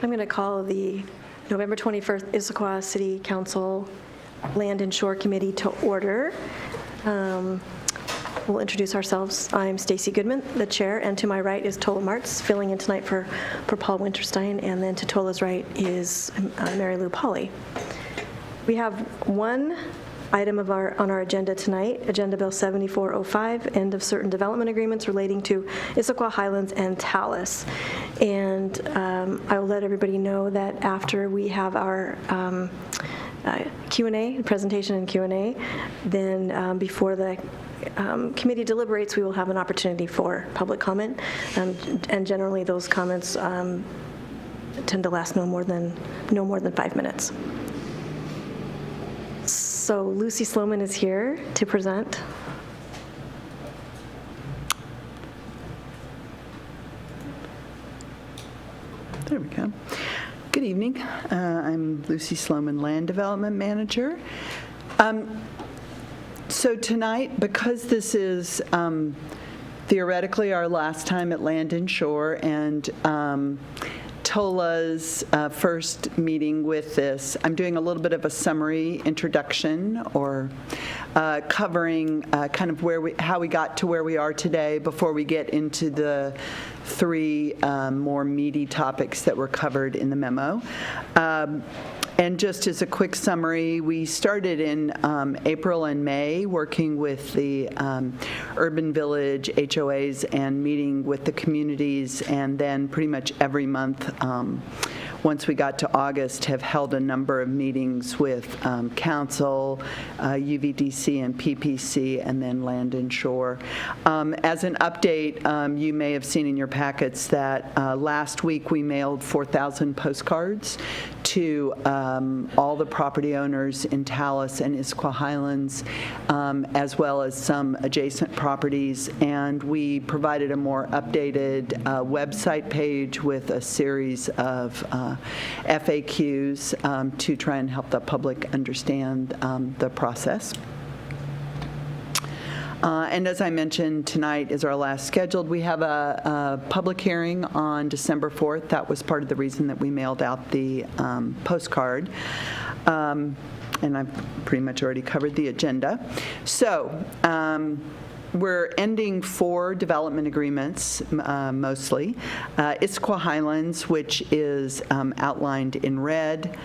I'm going to call the November 21st Issaquah City Council Land and Shore Committee to order. We'll introduce ourselves. I'm Stacy Goodman, the chair, and to my right is Tola Martz, filling in tonight for Paul Winterstein, and then to Tola's right is Mary Lou Pauley. We have one item on our agenda tonight, Agenda Bill 7405, end of certain development agreements relating to Issaquah, Highlands, and Talus. And I will let everybody know that after we have our Q&A, presentation and Q&A, then before the committee deliberates, we will have an opportunity for public comment. And generally those comments tend to last no more than 5 minutes. So Lucy Sloman is here to present. There we go. Good evening. I'm Lucy Sloman, Land Development Manager. So tonight, because this is theoretically our last time at Land and Shore, and Tola's first meeting with this, I'm doing a little bit of a summary introduction, or covering kind of how we got to where we are today before we get into the three more meaty topics that were covered in the memo. And just as a quick summary, we started in April and May working with the urban village HOAs and meeting with the communities, and then pretty much every month once we got to August, have held a number of meetings with council, UVDC and PPC, and then Land and Shore. As an update, you may have seen in your packets that last week we mailed 4,000 postcards to all the property owners in Talus and Issaquah Highlands, as well as some adjacent properties, and we provided a more updated website page with a series of FAQs to try and help the public understand the process. And as I mentioned, tonight is our last scheduled. We have a public hearing on December 4th. That was part of the reason that we mailed out the postcard. And I've pretty much already covered the agenda. So we're ending 4 development agreements, mostly. Issaquah Highlands, which is outlined in red.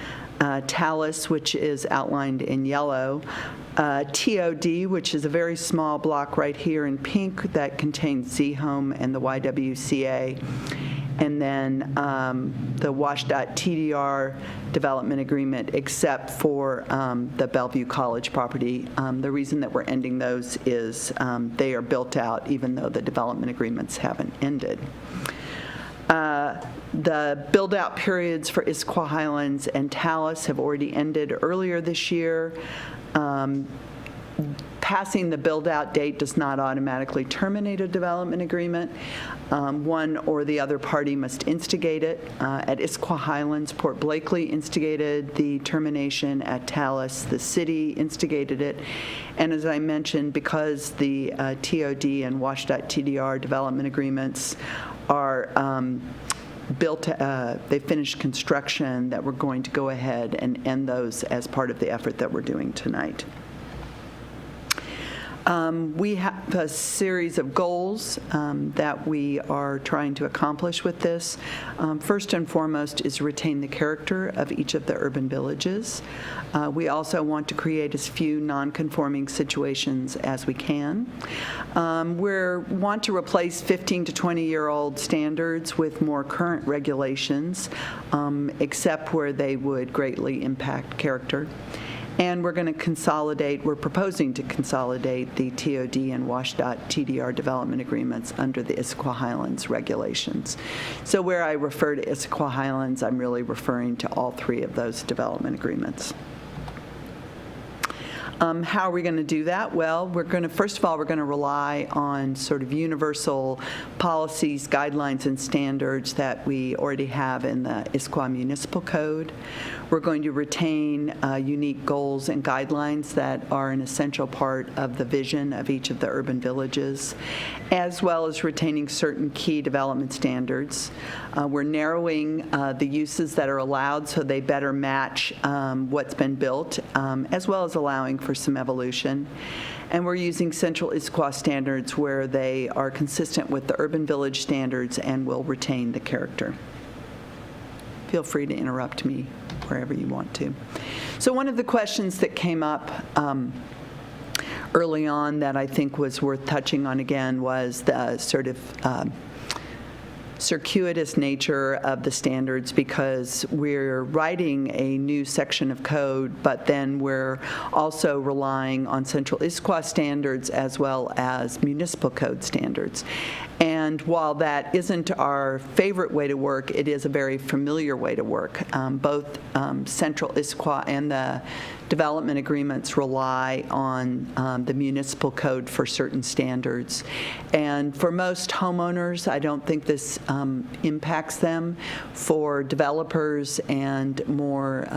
Talus, which is outlined in yellow. TOD, which is a very small block right here in pink that contains Z-Home and the YWCA. And then the WASH.TDR development agreement, except for the Bellevue College property. The reason that we're ending those is they are built out even though the development agreements haven't ended. The build-out periods for Issaquah Highlands and Talus have already ended earlier this year. Passing the build-out date does not automatically terminate a development agreement. One or the other party must instigate it. At Issaquah Highlands, Port Blakely instigated the termination. At Talus, the city instigated it. And as I mentioned, because the TOD and WASH.TDR development agreements are they finished construction, that we're going to go ahead and end those as part of the effort that we're doing tonight. We have a series of goals that we are trying to accomplish with this. First and foremost is retain the character of each of the urban villages. We also want to create as few non-conforming situations as we can. We want to replace 15 to 20-year-old standards with more current regulations, except where they would greatly impact character. And we're proposing to consolidate the TOD and WASH.TDR development agreements under the Issaquah Highlands regulations. So where I refer to Issaquah Highlands, I'm really referring to all 3 of those development agreements. How are we going to do that? Well, first of all, we're going to rely on sort of universal policies, guidelines, and standards that we already have in the Issaquah Municipal Code. We're going to retain unique goals and guidelines that are an essential part of the vision of each of the urban villages, as well as retaining certain key development standards. We're narrowing the uses that are allowed so they better match what's been built, as well as allowing for some evolution. And we're using Central Issaquah standards where they are consistent with the urban village standards and will retain the character. Feel free to interrupt me wherever you want to. So one of the questions that came up early on that I think was worth touching on again was the sort of circuitous nature of the standards, because we're writing a new section of code, but then we're also relying on Central Issaquah standards as well as municipal code standards. And while that isn't our favorite way to work, it is a very familiar way to work. Both Central Issaquah and the development agreements rely on the municipal code for certain standards. And for most homeowners, I don't think this impacts them. For developers and more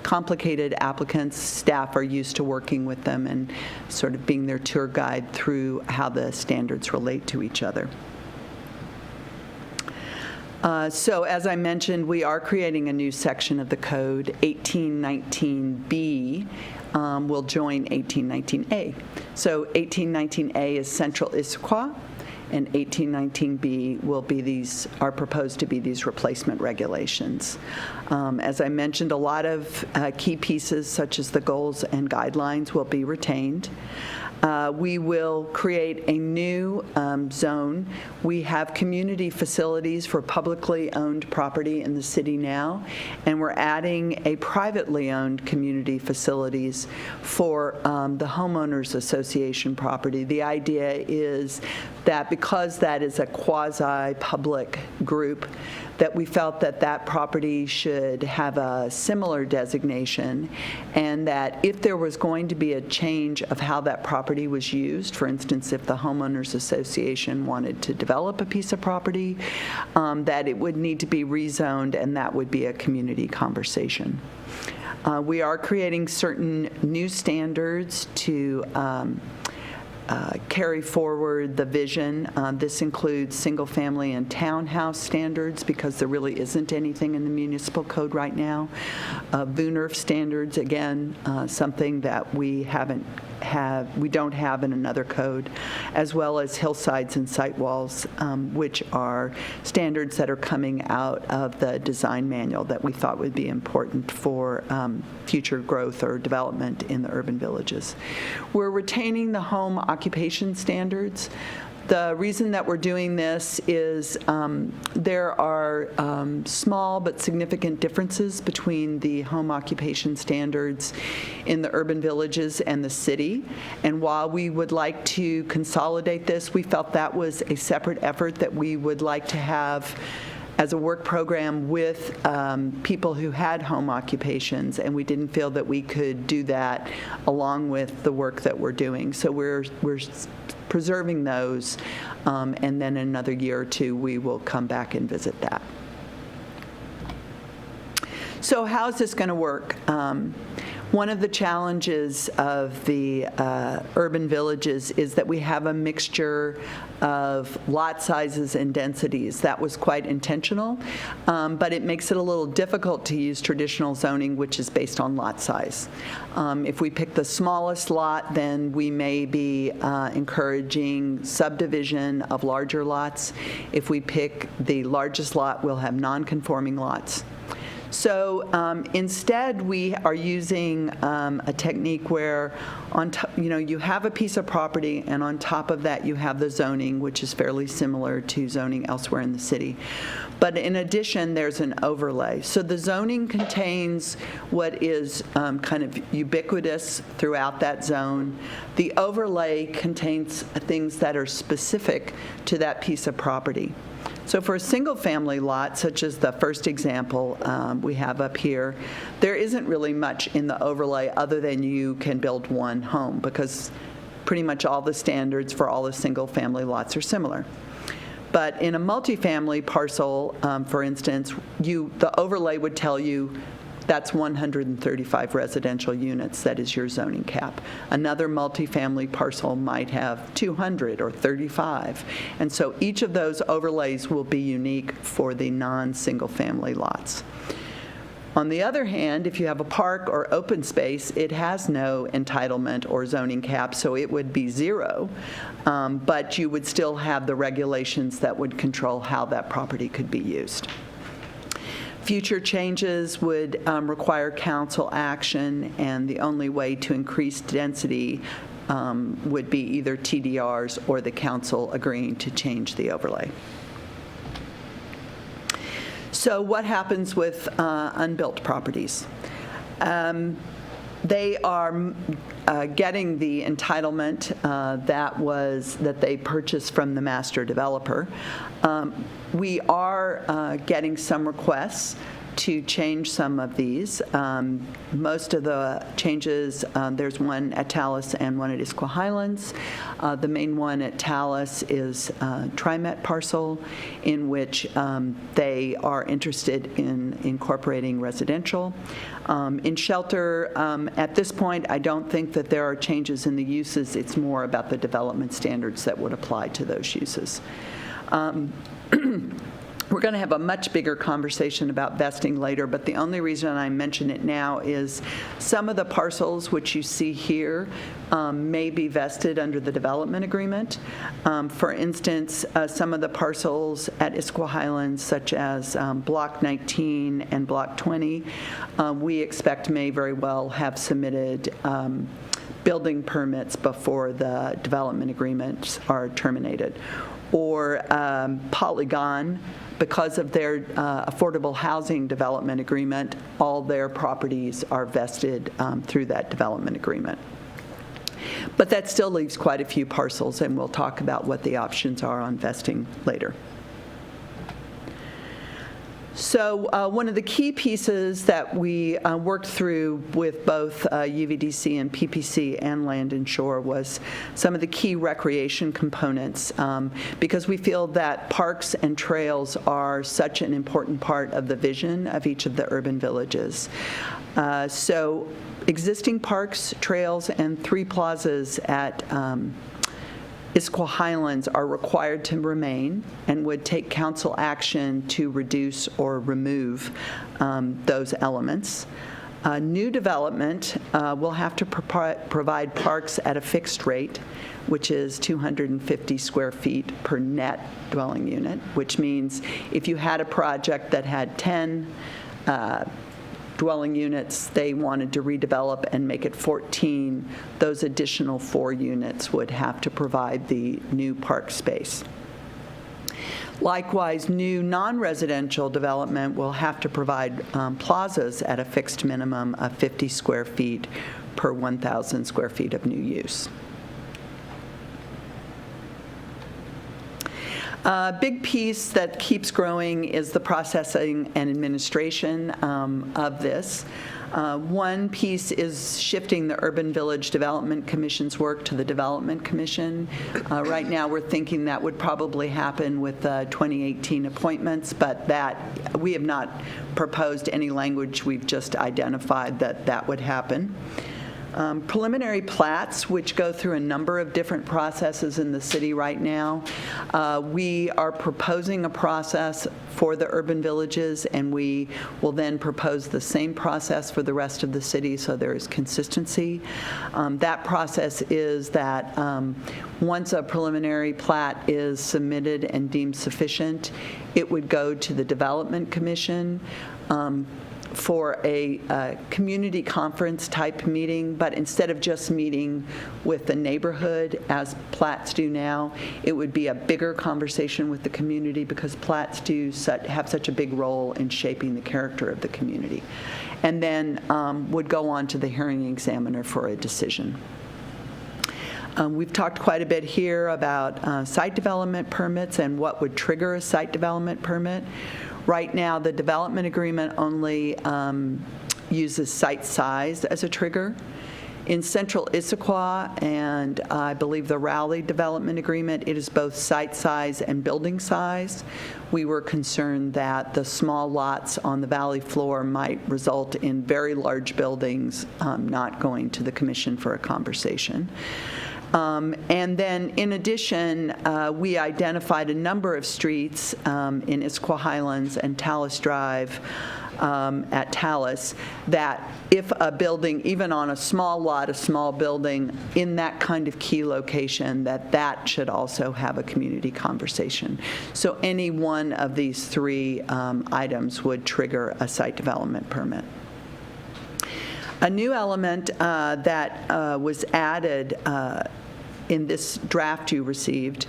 complicated applicants, staff are used to working with them and sort of being their tour guide through how the standards relate to each other. So as I mentioned, we are creating a new section of the code. 1819B will join 1819A. So 1819A is Central Issaquah, and 1819B will be are proposed to be these replacement regulations. As I mentioned, a lot of key pieces such as the goals and guidelines will be retained. We will create a new zone. We have community facilities for publicly owned property in the city now, and we're adding a privately owned community facilities for the homeowners association property. The idea is that because that is a quasi-public group, that we felt that that property should have a similar designation, and that if there was going to be a change of how that property was used, for instance, if the homeowners association wanted to develop a piece of property, that it would need to be rezoned, and that would be a community conversation. We are creating certain new standards to carry forward the vision. This includes single-family and townhouse standards, because there really isn't anything in the municipal code right now. VUNERF standards, again, something that we don't have in another code, as well as hillsides and site walls, which are standards that are coming out of the design manual that we thought would be important for future growth or development in the urban villages. We're retaining the home occupation standards. The reason that we're doing this is there are small but significant differences between the home occupation standards in the urban villages and the city. And while we would like to consolidate this, we felt that was a separate effort that we would like to have as a work program with people who had home occupations, and we didn't feel that we could do that along with the work that we're doing. So we're preserving those, and then in another year or two, we will come back and visit that. So how is this going to work? One of the challenges of the urban villages is that we have a mixture of lot sizes and densities. That was quite intentional, but it makes it a little difficult to use traditional zoning, which is based on lot size. If we pick the smallest lot, then we may be encouraging subdivision of larger lots. If we pick the largest lot, we'll have non-conforming lots. So instead, we are using a technique where you have a piece of property, and on top of that, you have the zoning, which is fairly similar to zoning elsewhere in the city. But in addition, there's an overlay. So the zoning contains what is kind of ubiquitous throughout that zone. The overlay contains things that are specific to that piece of property. So for a single-family lot, such as the first example we have up here, there isn't really much in the overlay other than you can build one home, because pretty much all the standards for all the single-family lots are similar. But in a multifamily parcel, for instance, the overlay would tell you that's 135 residential units. That is your zoning cap. Another multifamily parcel might have 200 or 35. And so each of those overlays will be unique for the non-single family lots. On the other hand, if you have a park or open space, it has no entitlement or zoning cap, so it would be 0, but you would still have the regulations that would control how that property could be used. Future changes would require council action, and the only way to increase density would be either TDRs or the council agreeing to change the overlay. So what happens with unbuilt properties? They are getting the entitlement that they purchased from the master developer. We are getting some requests to change some of these. Most of the changes, there's one at Talus and one at Issaquah Highlands. The main one at Talus is TriMet parcel, in which they are interested in incorporating residential. In Shelter, at this point, I don't think that there are changes in the uses. It's more about the development standards that would apply to those uses. We're going to have a much bigger conversation about vesting later, but the only reason I mention it now is some of the parcels which you see here may be vested under the development agreement. For instance, some of the parcels at Issaquah Highlands, such as Block 19 and Block 20, we expect may very well have submitted building permits before the development agreements are terminated. Or Polygon, because of their affordable housing development agreement, all their properties are vested through that development agreement. But that still leaves quite a few parcels, and we'll talk about what the options are on vesting later. So one of the key pieces that we worked through with both UVDC and PPC and Land and Shore was some of the key recreation components, because we feel that parks and trails are such an important part of the vision of each of the urban villages. So existing parks, trails, and 3 plazas at Issaquah Highlands are required to remain and would take council action to reduce or remove those elements. New development will have to provide parks at a fixed rate, which is 250 square feet per net dwelling unit, which means if you had a project that had 10 dwelling units, they wanted to redevelop and make it 14, those additional 4 units would have to provide the new park space. Likewise, new non-residential development will have to provide plazas at a fixed minimum of 50 square feet per 1,000 square feet of new use. A big piece that keeps growing is the processing and administration of this. One piece is shifting the Urban Village Development Commission's work to the Development Commission. Right now, we're thinking that would probably happen with 2018 appointments, but that we have not proposed any language. We've just identified that that would happen. Preliminary plats, which go through a number of different processes in the city right now. We are proposing a process for the urban villages, and we will then propose the same process for the rest of the city, so there is consistency. That process is that once a preliminary plat is submitted and deemed sufficient, it would go to the Development Commission for a community conference type meeting, but instead of just meeting with the neighborhood as plats do now, it would be a bigger conversation with the community, because plats do have such a big role in shaping the character of the community, and then would go on to the hearing examiner for a decision. We've talked quite a bit here about site development permits and what would trigger a site development permit. Right now, the development agreement only uses site size as a trigger. In Central Issaquah and I believe the Rowley Development Agreement, it is both site size and building size. We were concerned that the small lots on the valley floor might result in very large buildings not going to the commission for a conversation. And then, in addition, we identified a number of streets in Issaquah Highlands and Talus Drive at Talus that if a building, even on a small lot, a small building in that kind of key location, that should also have a community conversation. So any one of these three items would trigger a site development permit. A new element that was added in this draft you received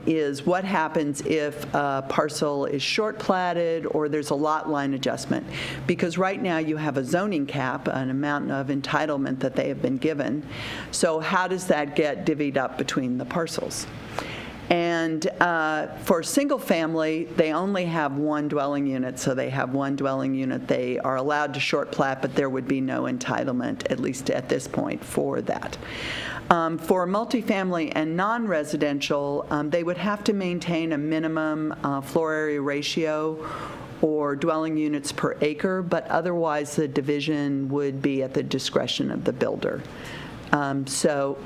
is what happens if a parcel is short platted or there's a lot line adjustment. Because right now you have a zoning cap, an amount of entitlement that they have been given. So how does that get divvied up between the parcels? And for single family, they only have one dwelling unit, so they have one dwelling unit. They are allowed to short plat, but there would be no entitlement, at least at this point, for that. For multifamily and non-residential, they would have to maintain a minimum floor area ratio or dwelling units per acre, but otherwise the division would be at the discretion of the builder. So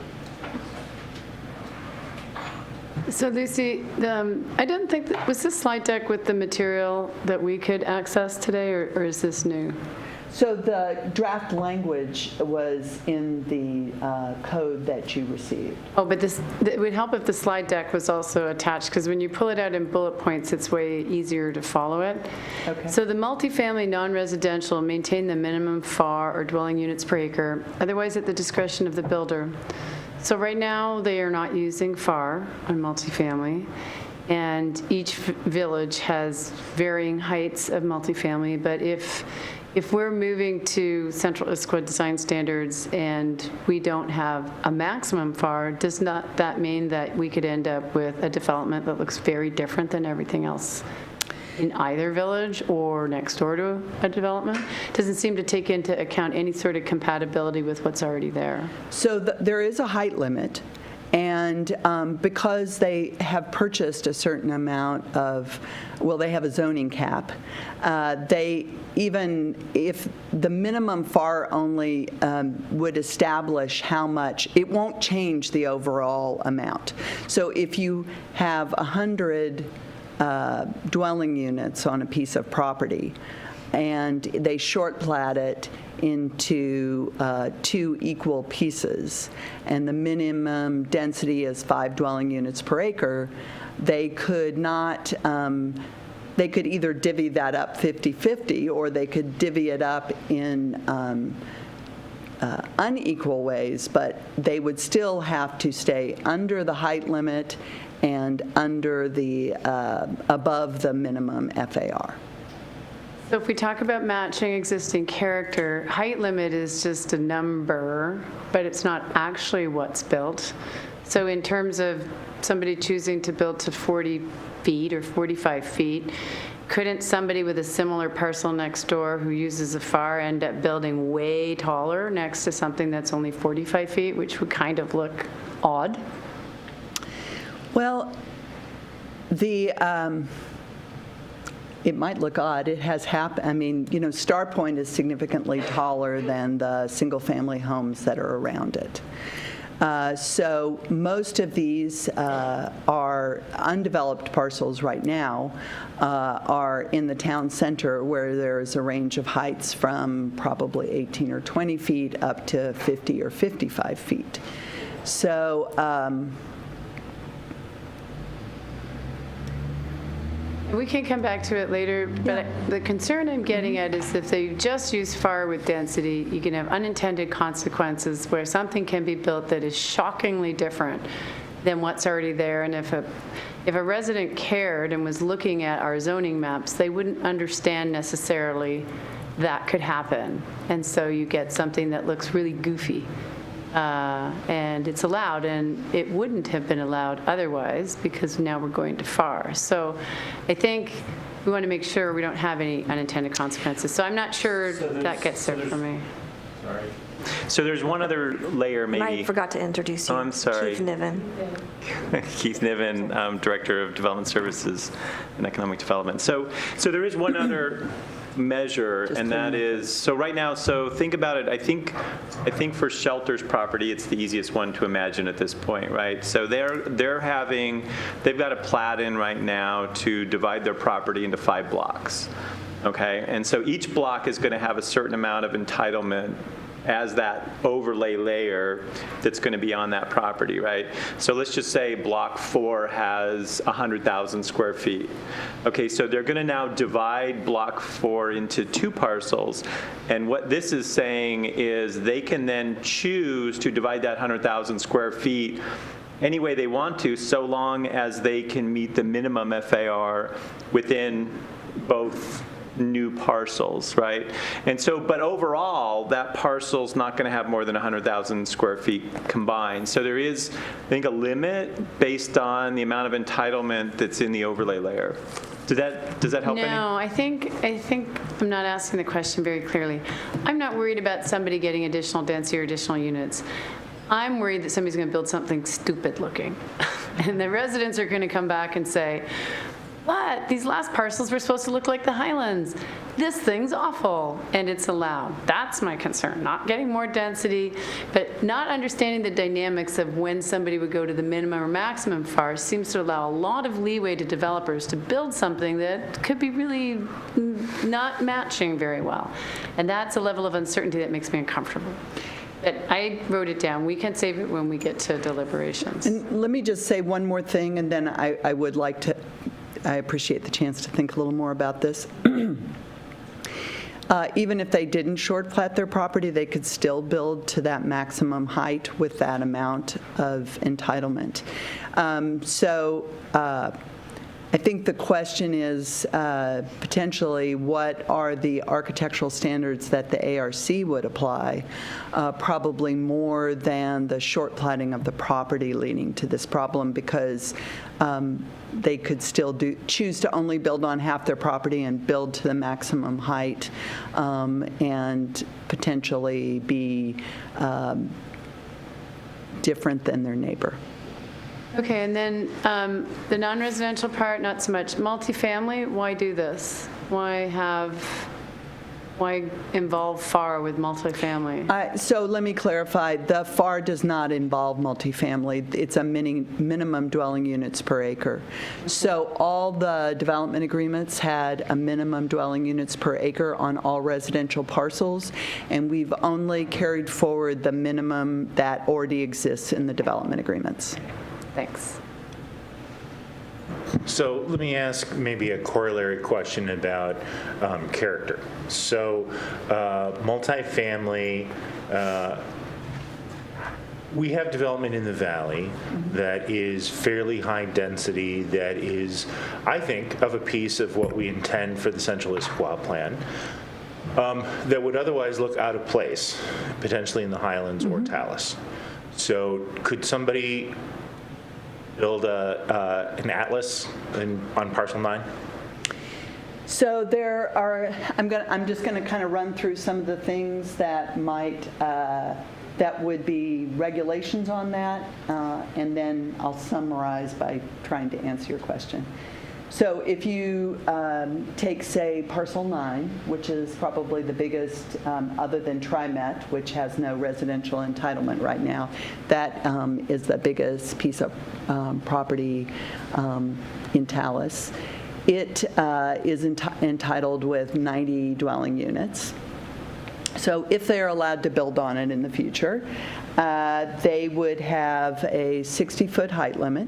Lucy, I don't think, was this slide deck with the material that we could access today, or is this new? So the draft language was in the code that you received. Oh, but it would help if the slide deck was also attached, because when you pull it out in bullet points, it's way easier to follow it. Okay. So the multifamily non-residential maintain the minimum FAR or dwelling units per acre, otherwise at the discretion of the builder. So right now, they are not using FAR on multifamily, and each village has varying heights of multifamily, but if we're moving to Central Issaquah design standards and we don't have a maximum FAR, does not that mean that we could end up with a development that looks very different than everything else in either village or next door to a development? Doesn't seem to take into account any sort of compatibility with what's already there. So there is a height limit, and because they have purchased a certain amount of, well, they have a zoning cap, even if the minimum FAR only would establish how much, it won't change the overall amount. So if you have 100 dwelling units on a piece of property, and they short plat it into 2 equal pieces, and the minimum density is 5 dwelling units per acre, they could not, they could either divvy that up 50-50, or they could divvy it up in unequal ways, but they would still have to stay under the height limit and under the, above the minimum FAR. So if we talk about matching existing character, height limit is just a number, but it's not actually what's built. So in terms of somebody choosing to build to 40 feet or 45 feet, couldn't somebody with a similar parcel next door who uses a FAR end up building way taller next to something that's only 45 feet, which would kind of look odd? Well, it might look odd. It has happened. I mean, you know, Star Point is significantly taller than the single-family homes that are around it. So most of these are undeveloped parcels right now, are in the town center, where there's a range of heights from probably 18 or 20 feet up to 50 or 55 feet. So we can come back to it later, but the concern I'm getting at is if they just use FAR with density, you can have unintended consequences where something can be built that is shockingly different than what's already there. And if a resident cared and was looking at our zoning maps, they wouldn't understand necessarily that could happen. And so you get something that looks really goofy. and it's allowed, and it wouldn't have been allowed otherwise because now we're going to FAR. So I think we want to make sure we don't have any unintended consequences. So I'm not sure that gets there for me. Sorry. So there's one other layer, And I maybe. forgot to introduce you. Oh, I'm sorry. Keith Niven. Keith Niven, Director of Development Services and Economic Development. So there is one other measure, and that is, so right now, so think about it, I think for shelters property, it's the easiest one to imagine at this point, right? So they've got a plat in right now to divide their property into 5 blocks, okay? And so each block is going to have a certain amount of entitlement as that overlay layer that's going to be on that property, right? So let's just say block 4 has 100,000 square feet. Okay, so they're going to now divide block 4 into 2 parcels, and what this is saying is they can then choose to divide that 100,000 square feet any way they want to, so long as they can meet the minimum FAR within both new parcels, right? And so, but overall, that parcel's not going to have more than 100,000 square feet combined. So there is, I think, a limit based on the amount of entitlement that's in the overlay layer. Does that help any? No, I think I'm not asking the question very clearly. I'm not worried about somebody getting additional density or additional units. I'm worried that somebody's going to build something stupid looking. And the residents are going to come back and say, what? These last parcels were supposed to look like the Highlands. This thing's awful, and it's allowed. That's my concern, not getting more density, but not understanding the dynamics of when somebody would go to the minimum or maximum FAR seems to allow a lot of leeway to developers to build something that could be really not matching very well. And that's a level of uncertainty that makes me uncomfortable. But I wrote it down. We can save it when we get to deliberations. And let me just say one more thing, and then I would like to, I appreciate the chance to think a little more about this. Even if they didn't short plat their property, they could still build to that maximum height with that amount of entitlement. I think the question is potentially what are the architectural standards that the ARC would apply, probably more than the short platting of the property leading to this problem, because they could still choose to only build on half their property and build to the maximum height, and potentially be different than their neighbor. Okay, and then the non-residential part, not so much. Multifamily, why do this? Why involve FAR with multifamily? So let me clarify. The FAR does not involve multifamily. It's a minimum dwelling units per acre. So all the development agreements had a minimum dwelling units per acre on all residential parcels, and we've only carried forward the minimum that already exists in the development agreements. Thanks. So let me ask maybe a corollary question about character. So multifamily, we have development in the valley that is fairly high density, that is, I think, of a piece of what we intend for the Central Issaquah plan, that would otherwise look out of place, potentially in the Highlands or Talus. So could somebody build an atlas on parcel 9? So there are, I'm just going to kind of run through some of the things that might, that would be regulations on that, and then I'll summarize by trying to answer your question. So if you take, say, parcel 9, which is probably the biggest, other than TriMet, which has no residential entitlement right now, that is the biggest piece of property in Talus. It is entitled with 90 dwelling units. So if they're allowed to build on it in the future, they would have a 60-foot height limit,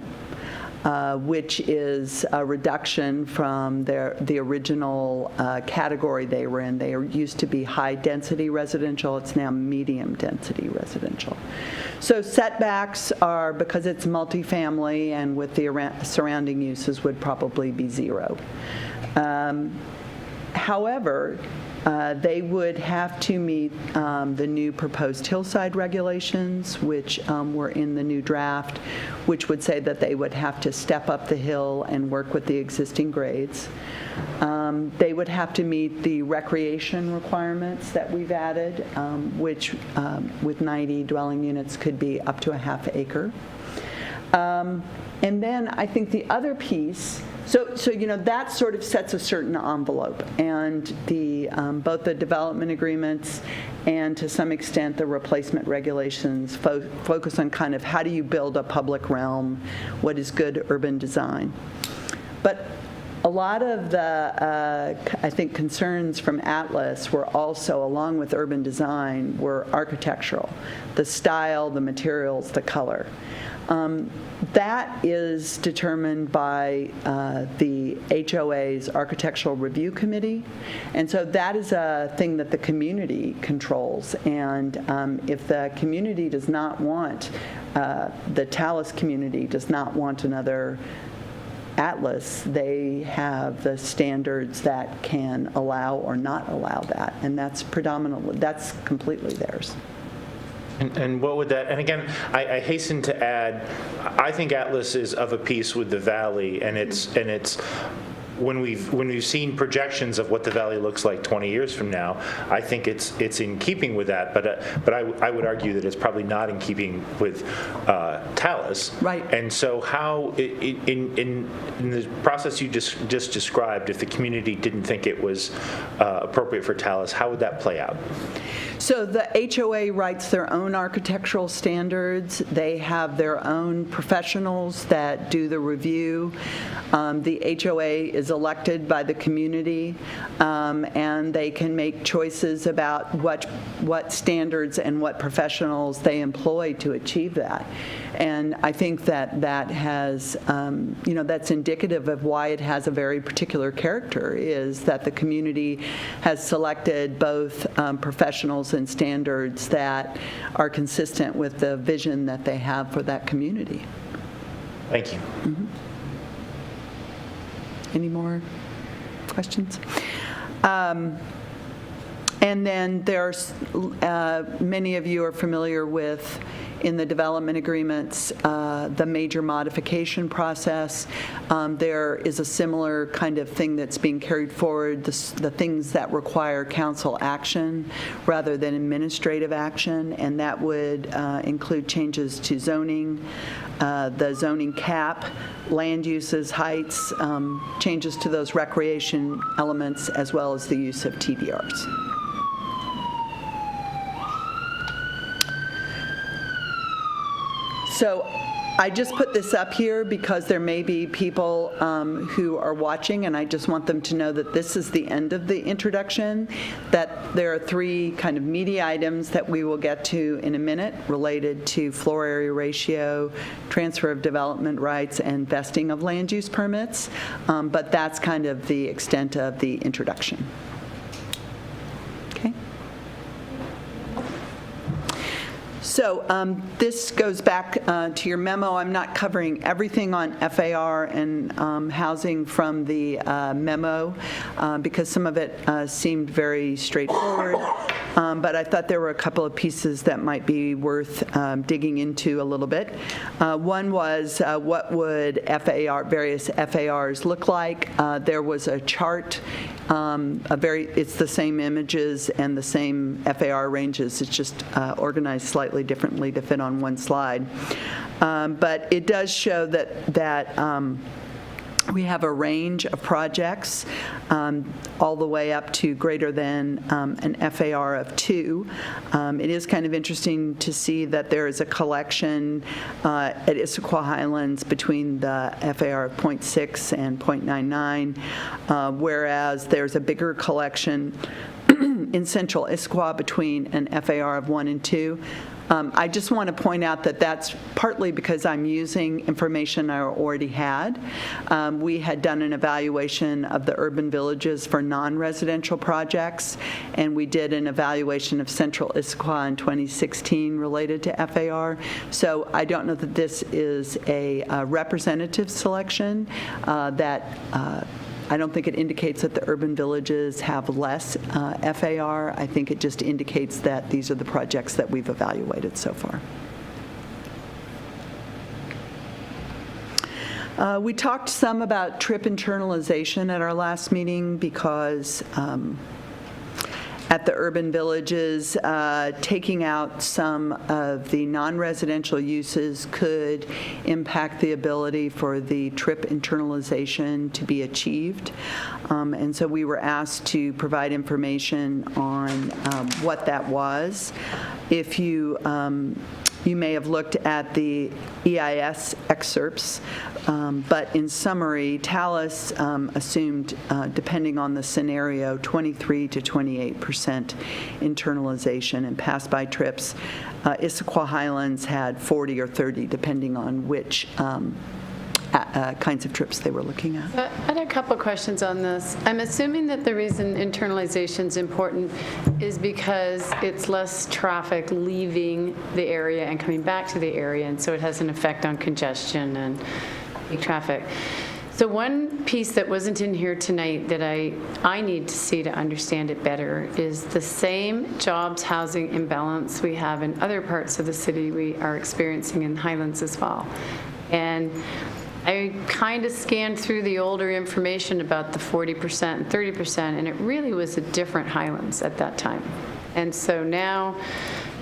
which is a reduction from the original category they were in. They used to be high-density residential. It's now medium-density residential. So setbacks are, because it's multifamily and with the surrounding uses, would probably be 0. However, They would have to meet the new proposed hillside regulations, which were in the new draft, which would say that they would have to step up the hill and work with the existing grades. They would have to meet the recreation requirements that we've added, which with 90 dwelling units could be up to a half acre. And then I think the other piece, so that sort of sets a certain envelope, and both the development agreements and to some extent the replacement regulations focus on kind of how do you build a public realm, what is good urban design. But a lot of the, I think, concerns from Atlas were also, along with urban design, were architectural, the style, the materials, the color. That is determined by the HOA's Architectural Review Committee, and so that is a thing that the community controls. And if the community does not want, the Talus community does not want another Atlas, they have the standards that can allow or not allow that, and that's completely theirs. And what would that, and again, I hasten to add, I think Atlas is of a piece with the Valley, and it's when we've seen projections of what the Valley looks like 20 years from now, I think it's in keeping with that, but I would argue that it's probably not in keeping with Talus. Right. And so how, in the process you just described, if the community didn't think it was appropriate for Talus, how would that play out? So the HOA writes their own architectural standards. They have their own professionals that do the review. The HOA is elected by the community, and they can make choices about what standards and what professionals they employ to achieve that. And I think that has, that's indicative of why it has a very particular character, is that the community has selected both professionals and standards that are consistent with the vision that they have for that community. Thank you. Mm-hmm. Any more questions? And then there's, many of you are familiar with, in the development agreements, the major modification process. There is a similar kind of thing that's being carried forward, the things that require council action rather than administrative action, and that would include changes to zoning, the zoning cap, land uses, heights, changes to those recreation elements, as well as the use of TDRs. So I just put this up here because there may be people who are watching, and I just want them to know that this is the end of the introduction, that there are 3 kind of meaty items that we will get to in a minute related to floor area ratio, transfer of development rights, and vesting of land use permits, but that's kind of the extent of the introduction. Okay. So this goes back to your memo. I'm not covering everything on FAR and housing from the memo because some of it seemed very straightforward, but I thought there were a couple of pieces that might be worth digging into a little bit. One was what would various FARs look like? There was a chart, it's the same images and the same FAR ranges. It's just organized slightly differently to fit on one slide. But it does show that we have a range of projects all the way up to greater than an FAR of 2. It is kind of interesting to see that there is a collection at Issaquah Highlands between the FAR of 0.6 and 0.99, whereas there's a bigger collection in central Issaquah between an FAR of 1 and 2. I just want to point out that that's partly because I'm using information I already had. We had done an evaluation of the urban villages for non-residential projects, and we did an evaluation of central Issaquah in 2016 related to FAR. So I don't know that this is a representative selection that I don't think it indicates that the urban villages have less FAR. I think it just indicates that these are the projects that we've evaluated so far. We talked some about trip internalization at our last meeting because at the urban villages, taking out some of the non-residential uses could impact the ability for the trip internalization to be achieved. And so we were asked to provide information on what that was. If you may have looked at the EIS excerpts, but in summary, Talus assumed, depending on the scenario, 23 to 28% internalization and pass-by trips. Issaquah Highlands had 40 or 30, depending on which kinds of trips they were looking at. I had a couple questions on this. I'm assuming that the reason internalization is important is because it's less traffic leaving the area and coming back to the area, and so it has an effect on congestion and peak traffic. So one piece that wasn't in here tonight that I need to see to understand it better is the same jobs housing imbalance we have in other parts of the city we are experiencing in Highlands as well. And I kind of scanned through the older information about the 40% and 30%, and it really was a different Highlands at that time. And so now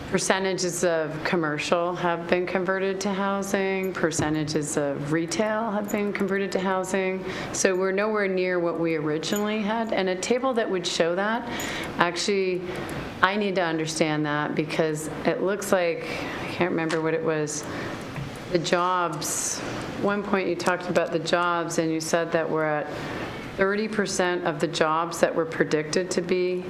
percentages of commercial have been converted to housing, percentages of retail have been converted to housing. So we're nowhere near what we originally had. And a table that would show that, actually, I need to understand that because it looks like, I can't remember what it was, the jobs. One point you talked about the jobs and you said that we're at 30% of the jobs that were predicted to be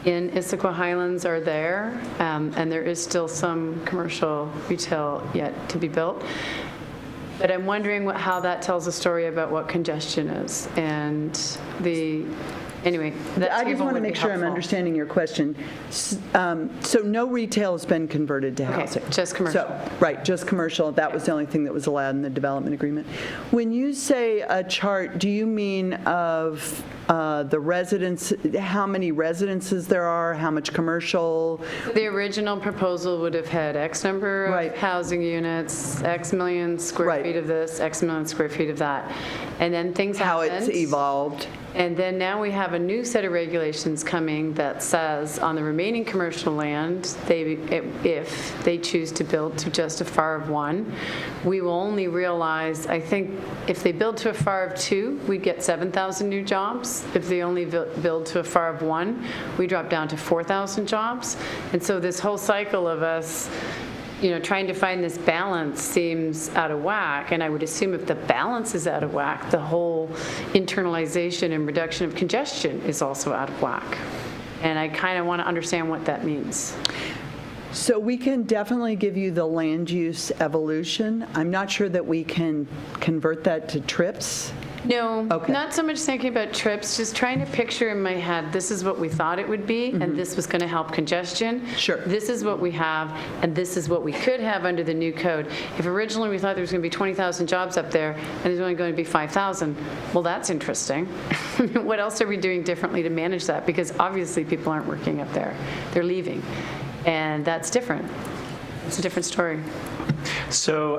in Issaquah Highlands are there, and there is still some commercial retail yet to be built. But I'm wondering how that tells a story about what congestion is. And anyway, that I just table want to would be make sure I'm helpful. understanding your question. So no retail has been converted to housing? just commercial. So, right, just commercial. That was the only thing that was allowed in the development agreement. When you say a chart, do you mean of the residents, how many residences there are, how much commercial? The original proposal would have had X number of Right. housing units, X million square Right. feet of this, X million square feet of that. And then things How happened. it's evolved? And then now we have a new set of regulations coming that says on the remaining commercial land, if they choose to build to just a FAR of 1, we will only realize, I think, if they build to a FAR of 2, we'd get 7,000 new jobs. If they only build to a FAR of 1, we drop down to 4,000 jobs. And so this whole cycle of us trying to find this balance seems out of whack, and I would assume if the balance is out of whack, the whole internalization and reduction of congestion is also out of whack. And I kind of want to understand what that means. So we can definitely give you the land use evolution. I'm not sure that we can convert that to trips. No, Okay. not so much thinking about trips, just trying to picture in my head, this is what we thought it would be, and this was going to help congestion. Sure. This is what we have, and this is what we could have under the new code. If originally we thought there was going to be 20,000 jobs up there, and there's only going to be 5,000, well, that's interesting. What else are we doing differently to manage that? Because obviously people aren't working up there. They're leaving, and that's different. It's a different story. So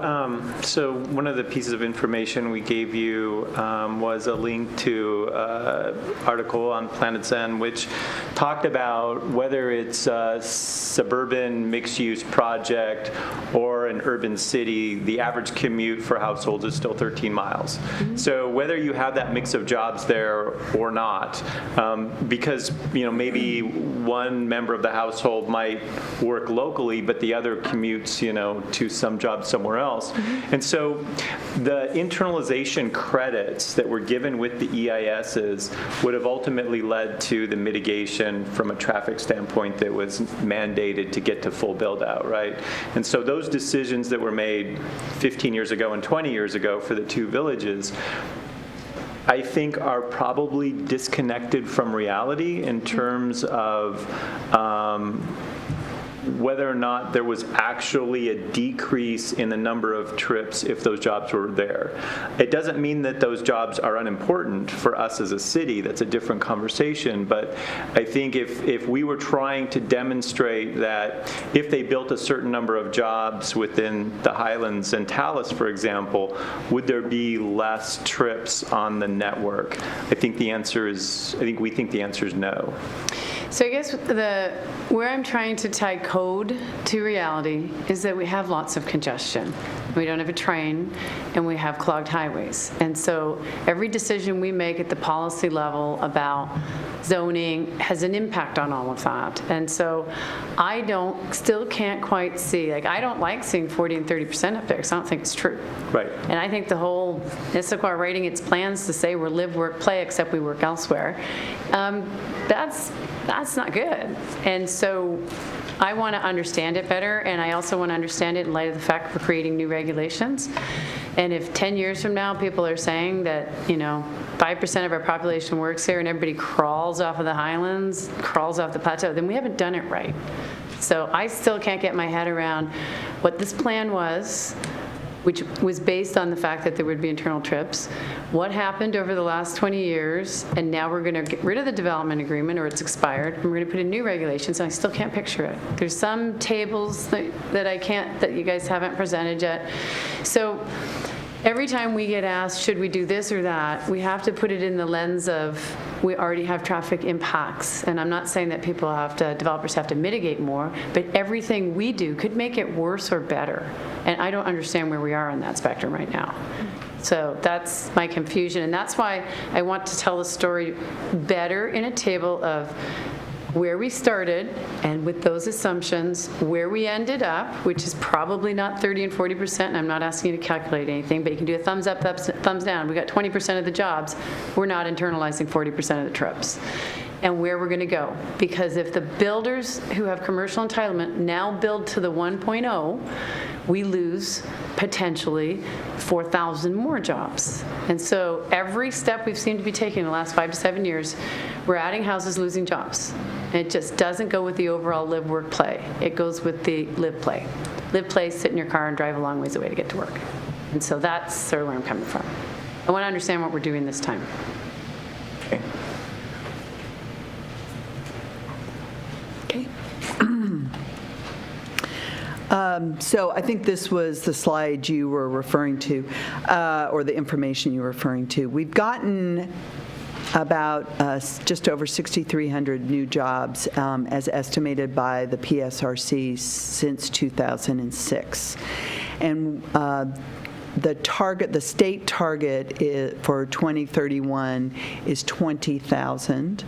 one of the pieces of information we gave you was a link to an article on Planet Zen, which talked about whether it's a suburban mixed-use project or an urban city, the average commute for households is still 13 miles. Mm-hmm. So whether you have that mix of jobs there or not, because maybe one member of the household might work locally, but the other commutes to some job somewhere else. Mm-hmm. And so the internalization credits that were given with the EISs would have ultimately led to the mitigation from a traffic standpoint that was mandated to get to full build out, right? And so those decisions that were made 15 years ago and 20 years ago for the two villages, I think are probably disconnected from reality in terms of whether or not there was actually a decrease in the number of trips if those jobs were there. It doesn't mean that those jobs are unimportant for us as a city. That's a different conversation. But I think if we were trying to demonstrate that if they built a certain number of jobs within the Highlands and Talus, for example, would there be less trips on the network? I think we think the answer is no. So I guess where I'm trying to tie code to reality is that we have lots of congestion. We don't have a train, and we have clogged highways. And so every decision we make at the policy level about zoning has an impact on all of that. And so I still can't quite see, I don't like seeing 40 and 30% up there, because I don't think it's true. Right. And I think the whole Issaquah writing its plans to say we're live, work, play, except we work elsewhere, that's not good. And so I want to understand it better, and I also want to understand it in light of the fact we're creating new regulations. And if 10 years from now people are saying that, 5% of our population works here and everybody crawls off of the Highlands, crawls off the plateau, then we haven't done it right. So I still can't get my head around what this plan was, which was based on the fact that there would be internal trips, what happened over the last 20 years, and now we're going to get rid of the development agreement, or it's expired, and we're going to put in new regulations, and I still can't picture it. There's some tables that you guys haven't presented yet. So every time we get asked, should we do this or that, we have to put it in the lens of we already have traffic impacts. And I'm not saying that developers have to mitigate more, but everything we do could make it worse or better. And I don't understand where we are on that spectrum right now. So that's my confusion. And that's why I want to tell the story better in a table of where we started, and with those assumptions, where we ended up, which is probably not 30 and 40%, and I'm not asking you to calculate anything, but you can do a thumbs up, thumbs down. We got 20% of the jobs. We're not internalizing 40% of the trips. And where we're going to go. Because if the builders who have commercial entitlement now build to the 1.0, we lose potentially 4,000 more jobs. And so every step we've seemed to be taking in the last 5 to 7 years, we're adding houses, losing jobs. And it just doesn't go with the overall live, work, play. It goes with the live, play. Live, play, sit in your car and drive a long ways away to get to work. And so that's sort of where I'm coming from. I want to understand what we're doing this time. Okay. So I think this was the slide you were referring to, or the information you were referring to. We've gotten about just over 6,300 new jobs as estimated by the PSRC since 2006. And the state target for 2031 is 20,000.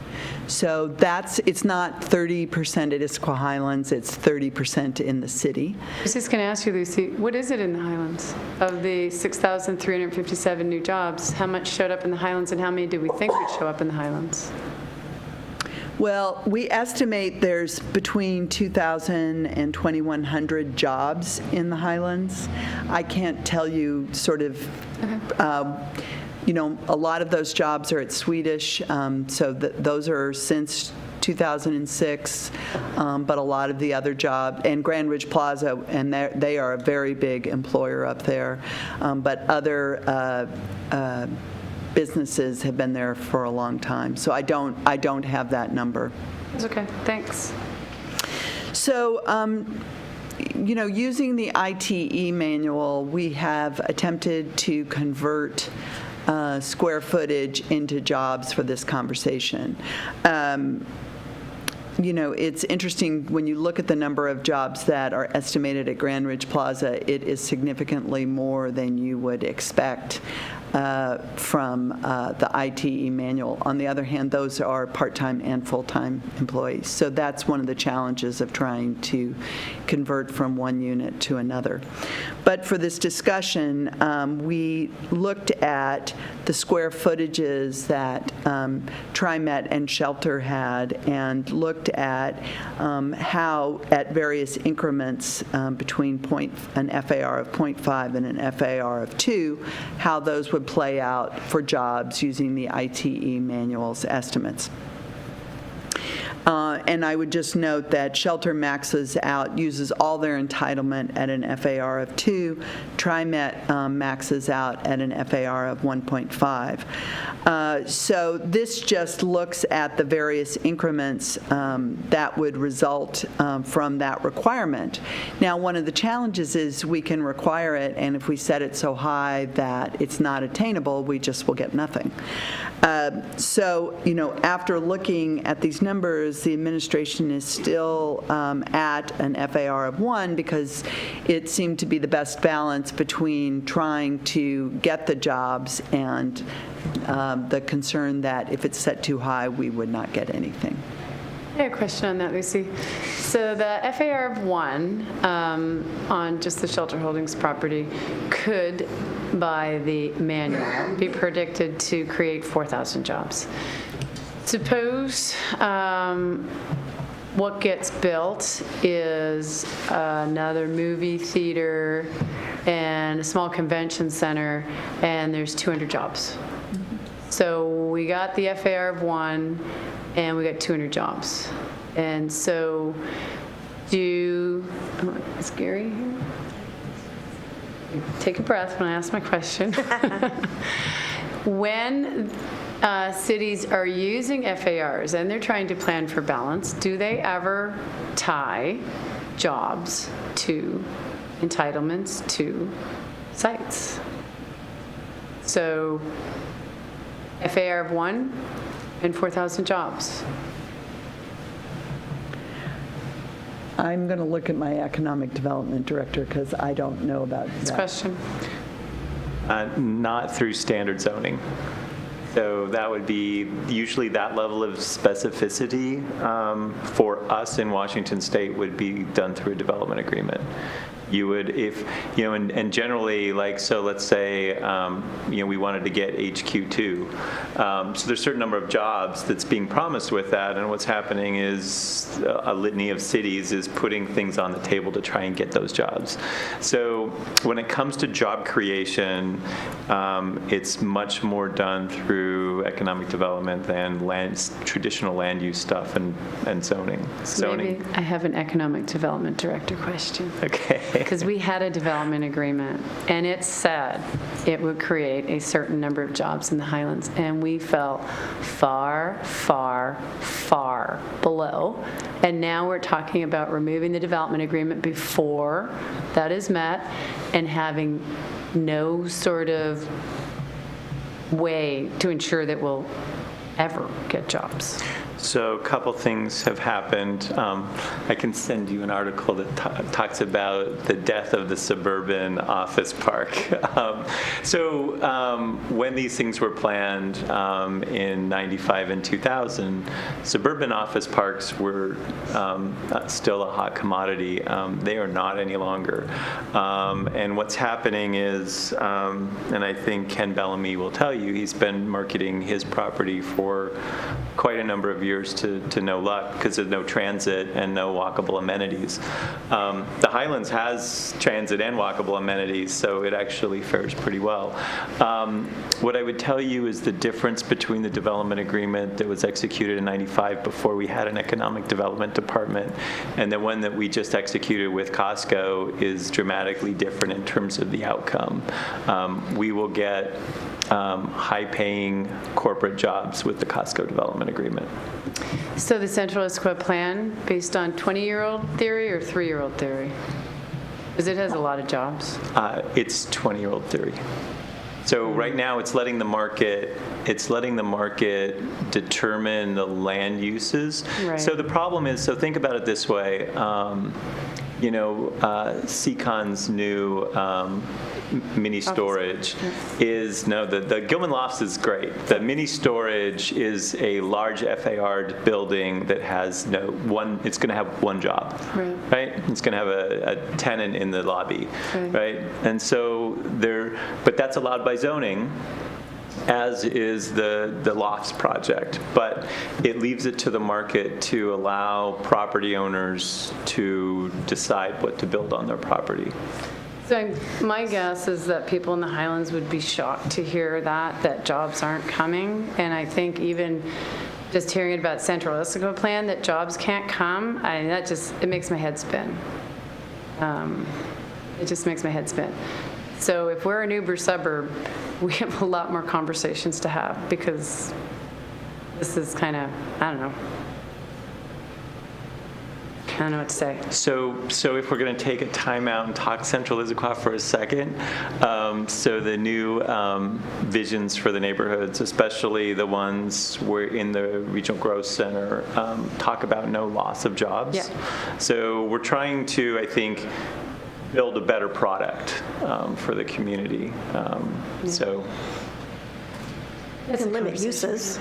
So it's not 30% at Issaquah Highlands, it's 30% in the city. I was just going to ask you, Lucy, what is it in the Highlands? Of the 6,357 new jobs, how much showed up in the Highlands, and how many do we think would show up in the Highlands? Well, we estimate there's between 2,000 and 2,100 jobs in the Highlands. I can't tell you sort of, a lot of those jobs are at Swedish, so those are since 2006, but a lot of the other jobs, and Grand Ridge Plaza, and they are a very big employer up there, but other businesses have been there for a long time. So I don't have that number. That's okay. Thanks. So, using the ITE manual, we have attempted to convert square footage into jobs for this conversation. It's interesting when you look at the number of jobs that are estimated at Grand Ridge Plaza, it is significantly more than you would expect from the ITE manual. On the other hand, those are part-time and full-time employees. So that's one of the challenges of trying to convert from one unit to another. But for this discussion, we looked at the square footages that TriMet and Shelter had, and looked at how at various increments between an FAR of 0.5 and an FAR of 2, how those would play out for jobs using the ITE manual's estimates. And I would just note that shelter maxes out, uses all their entitlement at an FAR of 2. TriMet maxes out at an FAR of 1.5. So this just looks at the various increments that would result from that requirement. Now, one of the challenges is we can require it, and if we set it so high that it's not attainable, we just will get nothing. So, after looking at these numbers, the administration is still at an FAR of 1 because it seemed to be the best balance between trying to get the jobs and the concern that if it's set too high, we would not get anything. I have a question on that, Lucy. So the FAR of 1 on just the shelter holdings property could, by the manual, be predicted to create 4,000 jobs. Suppose what gets built is another movie theater and a small convention center, and there's 200 jobs. So we got the FAR of 1, and we got 200 jobs. And so is Gary here? Take a breath when I ask my question. When cities are using FARs and they're trying to plan for balance, do they ever tie jobs to entitlements to sites? So FAR of 1 and 4,000 jobs. I'm going to look at my economic development director because I don't know about This that. question. Not through standard zoning. So that would be usually that level of specificity for us in Washington State would be done through a development agreement. You would, if, and generally, so let's say, we wanted to get HQ2. So there's a certain number of jobs that's being promised with that, and what's happening is a litany of cities is putting things on the table to try and get those jobs. So when it comes to job creation, it's much more done through economic development than traditional land use stuff and zoning. Maybe I have an economic development director question. Okay. Because we had a development agreement, and it said it would create a certain number of jobs in the Highlands, and we fell far, far, far below. And now we're talking about removing the development agreement before that is met and having no sort of way to ensure that we'll ever get jobs. So a couple things have happened. I can send you an article that talks about the death of the suburban office park. When these things were planned in 95 and 2000, suburban office parks were still a hot commodity. They are not any longer. And what's happening is, and I think Ken Bellamy will tell you, he's been marketing his property for quite a number of years to no luck because there's no transit and no walkable amenities. The Highlands has transit and walkable amenities, so it actually fares pretty well. What I would tell you is the difference between the development agreement that was executed in 95 before we had an economic development department and the one that we just executed with Costco is dramatically different in terms of the outcome. We will get high-paying corporate jobs with the Costco development agreement. So the Central Issaquah plan, based on 20-year-old theory or 3-year-old theory? Because it has a lot of jobs. It's 20-year-old theory. So right now it's letting the market determine the land uses. Right. So the problem is, so think about it this way, Seacon's new mini storage is, the Gilman Lofts is great. The mini storage is a large FAR'd building that has it's going to have one job, right? It's going to have a tenant in the lobby, right? And so but that's allowed by zoning, as is the Lofts project, but it leaves it to the market to allow property owners to decide what to build on their property. So my guess is that people in the Highlands would be shocked to hear that jobs aren't coming, and I think even just hearing about Central Issaquah plan, that jobs can't come, it makes my head spin. It just makes my head spin. So if we're an Uber suburb, we have a lot more conversations to have, because this is kind of, I don't know what to say. So if we're going to take a timeout and talk Central Issaquah for a second, so the new visions for the neighborhoods, especially the ones where in the Regional Growth Center, talk about no loss of jobs. Yeah. So we're trying to, I think, build a better product for the community. So You can limit uses.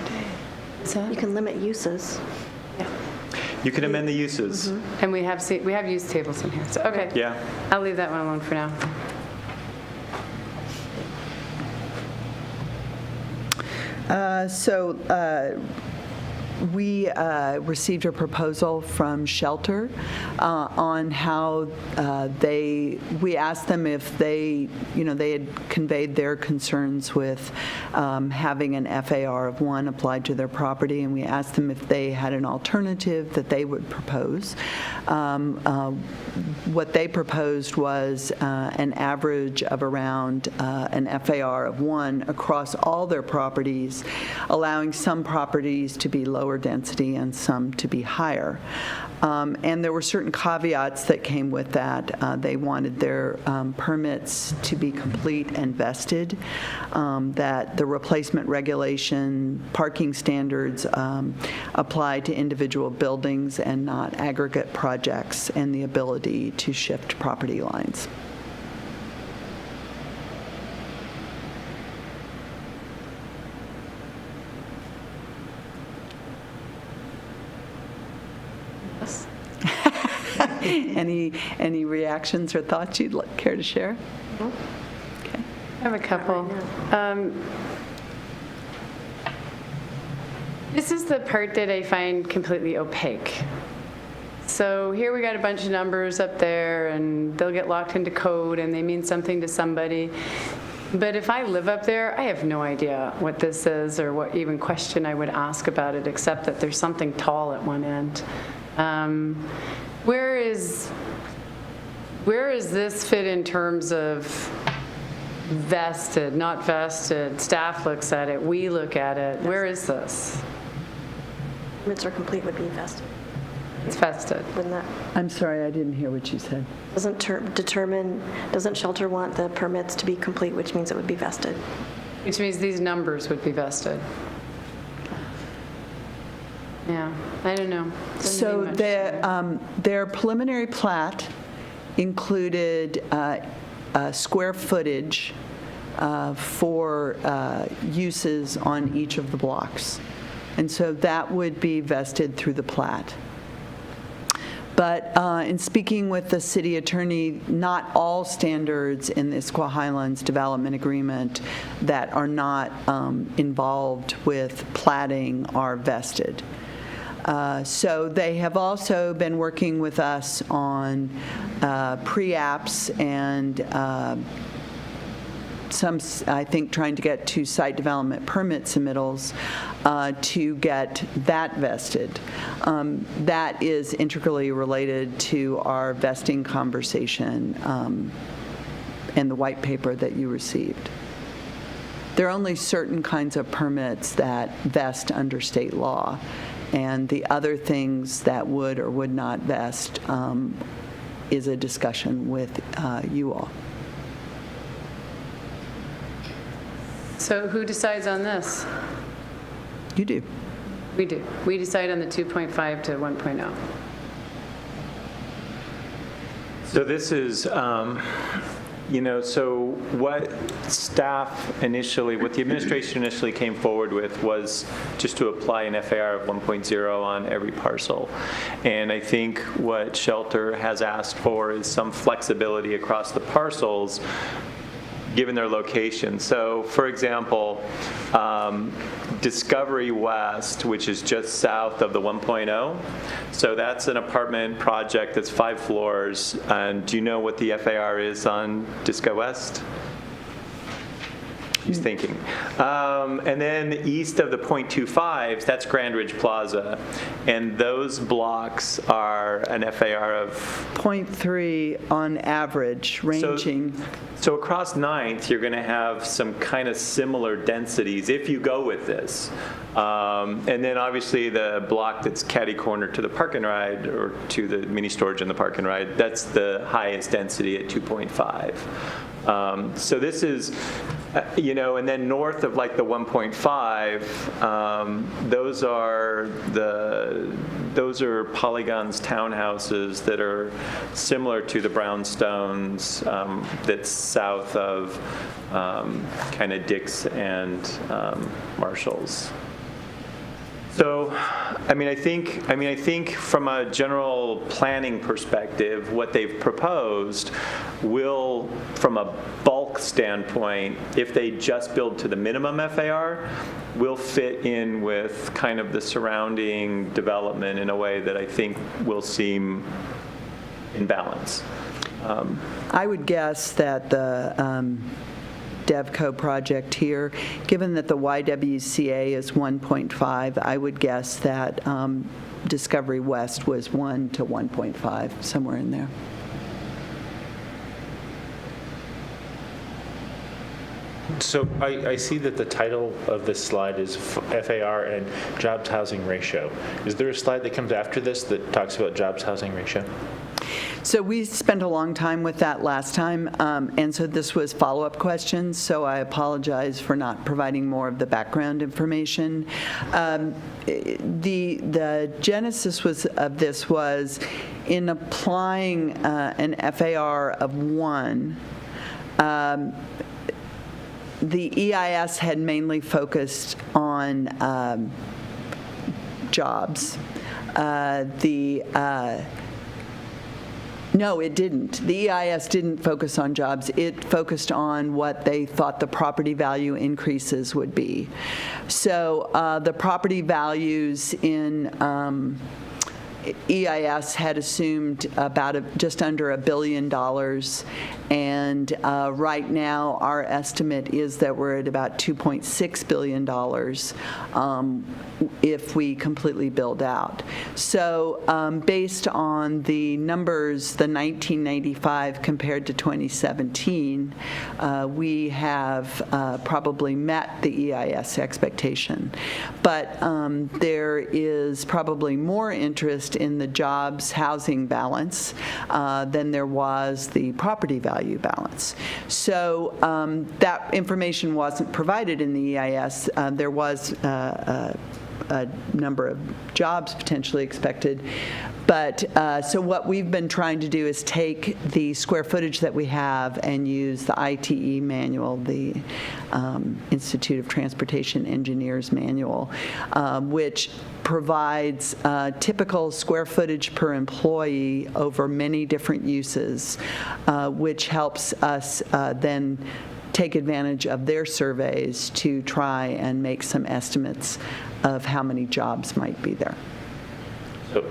You can limit uses. you can amend the uses. And we have use tables in here, so, okay. Yeah. I'll leave that one alone for now. We received a proposal from Shelter on how we asked them if they had conveyed their concerns with having an FAR of 1 applied to their property, and we asked them if they had an alternative that they would propose. What they proposed was an average of around an FAR of 1 across all their properties, allowing some properties to be lower density and some to be higher. And there were certain caveats that came with that. They wanted their permits to be complete and vested, that the replacement regulation, parking standards apply to individual buildings and not aggregate projects, and the ability to shift property lines. Any reactions or thoughts you'd care to share? Okay. I have a couple. This is the part that I find completely opaque. So here we got a bunch of numbers up there, and they'll get locked into code, and they mean something to somebody. But if I live up there, I have no idea what this is or what even question I would ask about it, except that there's something tall at one end. Where is this fit in terms of vested, not vested? Staff looks at it, we look at it. Where is this? Permits are complete would be vested, It's vested. wouldn't that? I'm sorry, I didn't hear what you said. Doesn't Shelter want the permits to be complete, which means it would be vested? Which means these numbers would be vested. Yeah, I don't know. So their preliminary plat included square footage for uses on each of the blocks. And so that would be vested through the plat. But in speaking with the city attorney, not all standards in the Issaquah Highlands Development Agreement that are not involved with platting are vested. So they have also been working with us on pre-apps and some, I think, trying to get to site development permit submittals to get that vested. That is integrally related to our vesting conversation and the white paper that you received. There are only certain kinds of permits that vest under state law, and the other things that would or would not vest is a discussion with you all. So who decides on this? You do. We do. We decide on the 2.5 to 1.0. So this is, so what staff initially, what the administration initially came forward with was just to apply an FAR of 1.0 on every parcel. And I think what Shelter has asked for is some flexibility across the parcels given their location. So for example, Discovery West, which is just south of the 1.0, so that's an apartment project that's 5 floors. And do you know what the FAR is on Disco West? she's thinking. And then east of the .25s, that's Grand Ridge Plaza. And those blocks are an FAR of... 0.3 on average, ranging. So across 9th, you're going to have some kind of similar densities if you go with this. And then obviously the block that's catty corner to the park and ride, or to the mini storage and the park and ride, that's the highest density at 2.5. So this is, and then north of like the 1.5, those are Polygon's townhouses that are similar to the brownstones that's south of kind of Dick's and Marshall's. So, I think from a general planning perspective, what they've proposed will, from a bulk standpoint, if they just build to the minimum FAR, will fit in with kind of the surrounding development in a way that I think will seem in balance. I would guess that the DevCo project here, given that the YWCA is 1.5, I would guess that Discovery West was 1 to 1.5, somewhere in there. So I see that the title of this slide is FAR and jobs housing ratio. Is there a slide that comes after this that talks about jobs housing ratio? So we spent a long time with that last time, and so this was follow-up questions, so I apologize for not providing more of the background information. The genesis of this was in applying an FAR of 1, the EIS had mainly focused on jobs. No, it didn't. The EIS didn't focus on jobs. It focused on what they thought the property value increases would be. So the property values in EIS had assumed about just under $1 billion, and right now our estimate is that we're at about $2.6 billion if we completely build out. So based on the numbers, the 1995 compared to 2017, we have probably met the EIS expectation. But there is probably more interest in the jobs housing balance than there was the property value balance. So that information wasn't provided in the EIS. There was a number of jobs potentially expected. But so what we've been trying to do is take the square footage that we have and use the ITE manual, the Institute of Transportation Engineers manual, which provides typical square footage per employee over many different uses, which helps us then take advantage of their surveys to try and make some estimates of how many jobs might be there.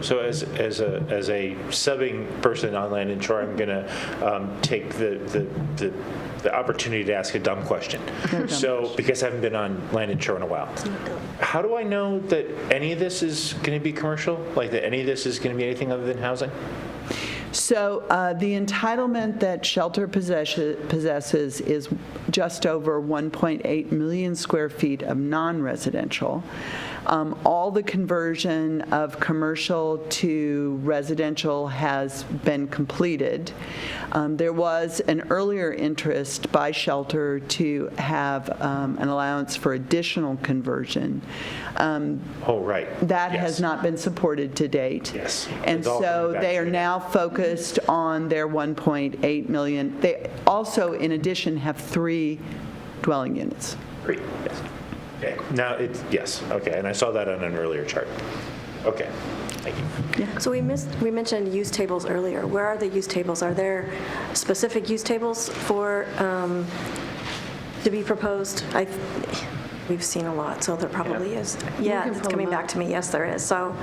So as a subbing person on Land and Shore, I'm going to take the opportunity to ask a dumb question. So because I haven't been on Land and Shore in a while, how do I know that any of this is going to be commercial? Like that any of this is going to be anything other than housing? So the entitlement that Shelter possesses is just over 1.8 million square feet of non-residential. All the conversion of commercial to residential has been completed. There was an earlier interest by Shelter to have an allowance for additional conversion. Oh, right. That Yes. has not been supported to date. Yes. And It's all so coming back they are to now focused on their 1.8 million. They also, in addition, have 3 dwelling units. Great. Yes. Okay. Now it's yes. Okay. And I saw that on an earlier chart. Okay. Thank you. So we mentioned use tables earlier. Where are the use tables? Are there specific use tables for, to be proposed? We've seen a lot, so there probably is. Yeah, can it's pull coming them back up. to me. Yes, there is. So,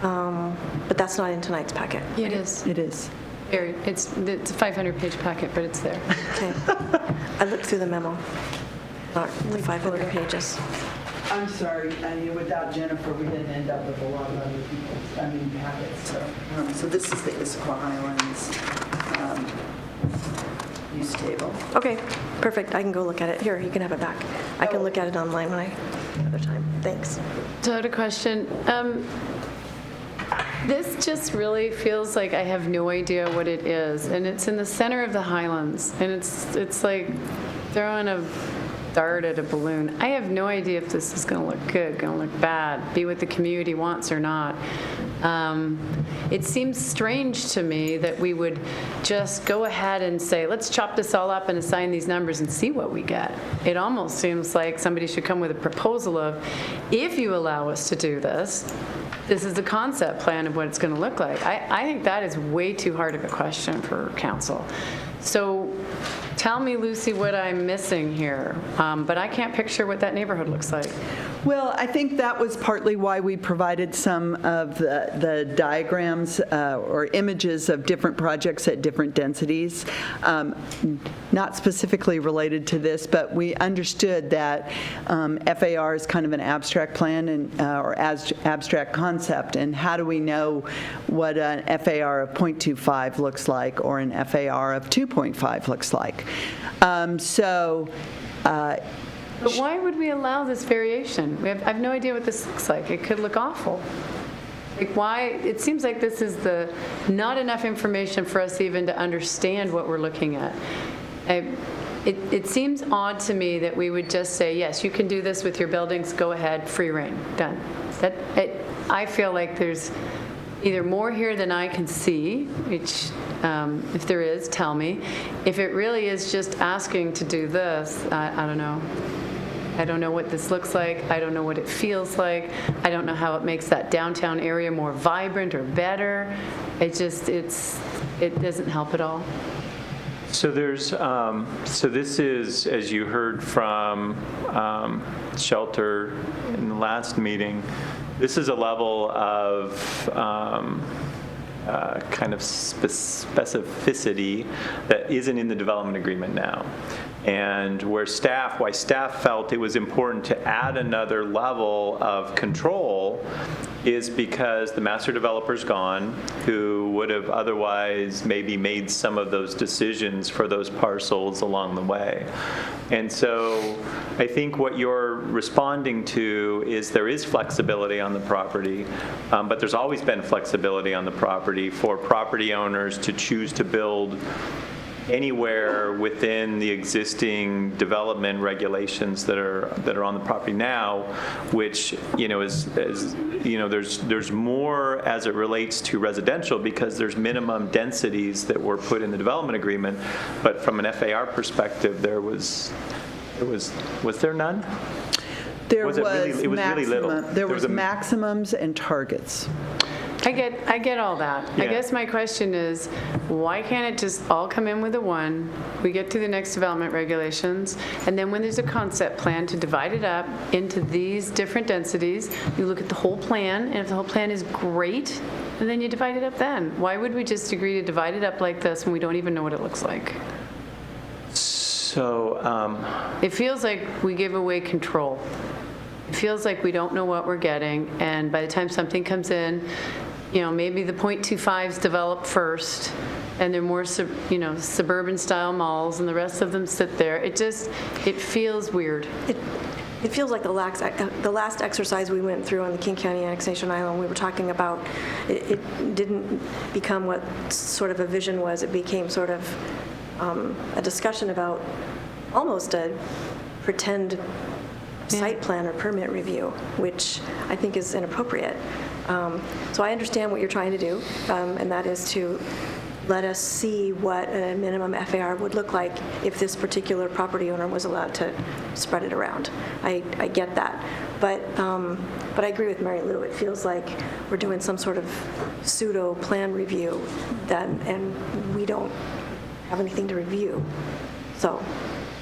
but that's not in tonight's packet. It is. It is. It's a 500-page packet, but it's there. Okay. I looked through the memo. not 500 pages. I'm sorry, without Jennifer, we didn't end up with a lot of other people's, packets. So this is the Issaquah Highlands use table. Okay, perfect. I can go look at it. Here, you can have it back. I can look at it online when another time. Thanks. So I had a question. This just really feels like I have no idea what it is, and it's in the center of the Highlands, and it's like throwing a dart at a balloon. I have no idea if this is going to look good, going to look bad, be what the community wants or not. It seems strange to me that we would just go ahead and say, let's chop this all up and assign these numbers and see what we get. It almost seems like somebody should come with a proposal of, if you allow us to do this, this is the concept plan of what it's going to look like. I think that is way too hard of a question for council. So tell me, Lucy, what I'm missing here, but I can't picture what that neighborhood looks like. Well, I think that was partly why we provided some of the diagrams or images of different projects at different densities. Not specifically related to this, but we understood that FAR is kind of an abstract plan or abstract concept, and how do we know what an FAR of 0.25 looks like or an FAR of 2.5 looks like? But why would we allow this variation? I have no idea what this looks like. It could look awful. Like, why? It seems like this is not enough information for us even to understand what we're looking at. It seems odd to me that we would just say, yes, you can do this with your buildings, go ahead, free reign, done. I feel like there's either more here than I can see, which if there is, tell me. If it really is just asking to do this, I don't know. I don't know what this looks like. I don't know what it feels like. I don't know how it makes that downtown area more vibrant or better. It doesn't help at all. So this is, as you heard from Shelter in the last meeting, this is a level of kind of specificity that isn't in the development agreement now. And why staff felt it was important to add another level of control is because the master developer's gone, who would have otherwise maybe made some of those decisions for those parcels along the way. And so I think what you're responding to is there is flexibility on the property, but there's always been flexibility on the property for property owners to choose to build anywhere within the existing development regulations that are on the property now, which is there's more as it relates to residential because there's minimum densities that were put in the development agreement, but from an FAR perspective, was there none? There was really little. There was maximums and targets. I get all that. Yeah. I guess my question is, why can't it just all come in with a 1? We get to the next development regulations, and then when there's a concept plan to divide it up into these different densities, you look at the whole plan, and if the whole plan is great, and then you divide it up then. Why would we just agree to divide it up like this when we don't even know what it looks like? So it feels like we give away control. It feels like we don't know what we're getting, and by the time something comes in, maybe the 0.25s develop first, and they're more suburban style malls, and the rest of them sit there. It feels weird. It feels like the last exercise we went through on the King County Annexation Island, we were talking about, it didn't become what sort of a vision was. It became sort of a discussion about almost a pretend site plan or permit review, which I think is inappropriate. So I understand what you're trying to do, and that is to let us see what a minimum FAR would look like if this particular property owner was allowed to spread it around. I get that. But I agree with Mary Lou. It feels like we're doing some sort of pseudo plan review and we don't have anything to review. So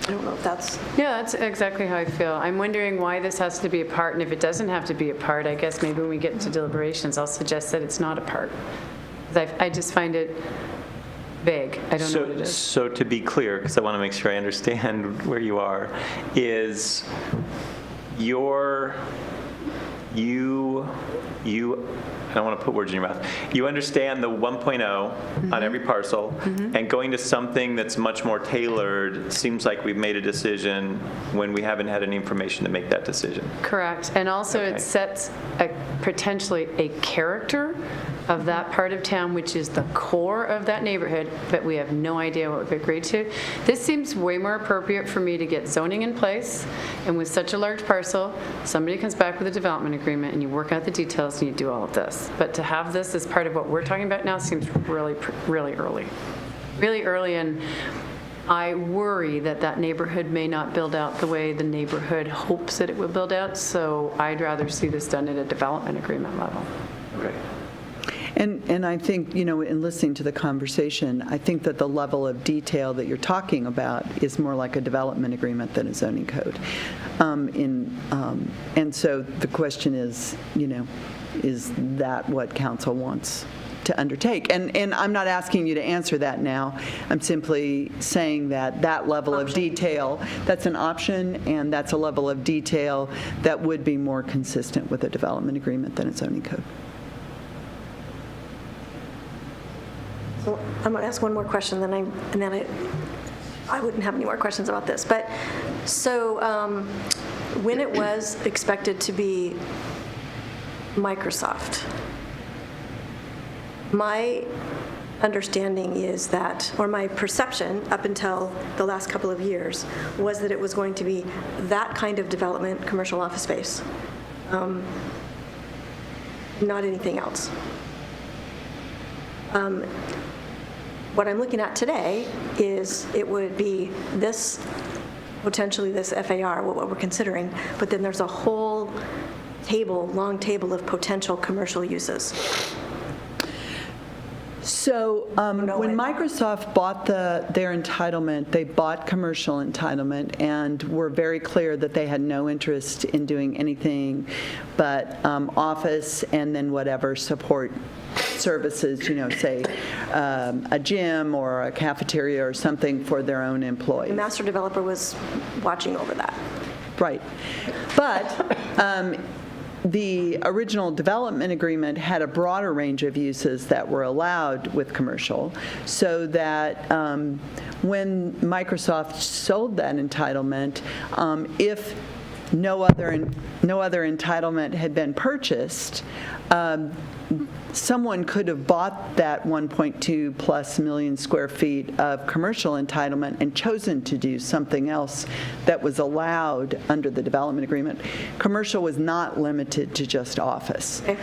I don't know if that's... Yeah, that's exactly how I feel. I'm wondering why this has to be a part, and if it doesn't have to be a part, I guess maybe when we get into deliberations, I'll suggest that it's not a part. I just find it vague. I don't know what it is. So to be clear, because I want to make sure I understand where you are, is I don't want to put words in your mouth. You understand the 1.0 on every parcel, and going to something that's much more tailored seems like we've made a decision when we haven't had any information to make that decision. Correct. And also Okay. it sets potentially a character of that part of town, which is the core of that neighborhood, but we have no idea what we've agreed to. This seems way more appropriate for me to get zoning in place, and with such a large parcel, somebody comes back with a development agreement, and you work out the details, and you do all of this. But to have this as part of what we're talking about now seems really early. Really early, and I worry that that neighborhood may not build out the way the neighborhood hopes that it will build out, so I'd rather see this done at a development agreement level. Okay. And I think, in listening to the conversation, I think that the level of detail that you're talking about is more like a development agreement than a zoning code. And so the question is that what council wants to undertake? And I'm not asking you to answer that now. I'm simply saying that level of detail, that's an option, and that's a level of detail that would be more consistent with a development agreement than a zoning code. So I'm going to ask one more question, and then I wouldn't have any more questions about this. But so when it was expected to be Microsoft, my understanding is that, or my perception up until the last couple of years, was that it was going to be that kind of development, commercial office space, not anything else. What I'm looking at today is it would be this, potentially this FAR, what we're considering, but then there's a whole long table of potential commercial uses. So when Microsoft bought their entitlement, they bought commercial entitlement and were very clear that they had no interest in doing anything but office and then whatever support services, say a gym or a cafeteria or something for their own employees. The master developer was watching over that. Right. But the original development agreement had a broader range of uses that were allowed with commercial, so that when Microsoft sold that entitlement, if no other entitlement had been purchased, someone could have bought that 1.2 plus million square feet of commercial entitlement and chosen to do something else that was allowed under the development agreement. Commercial was not limited to just office. Okay.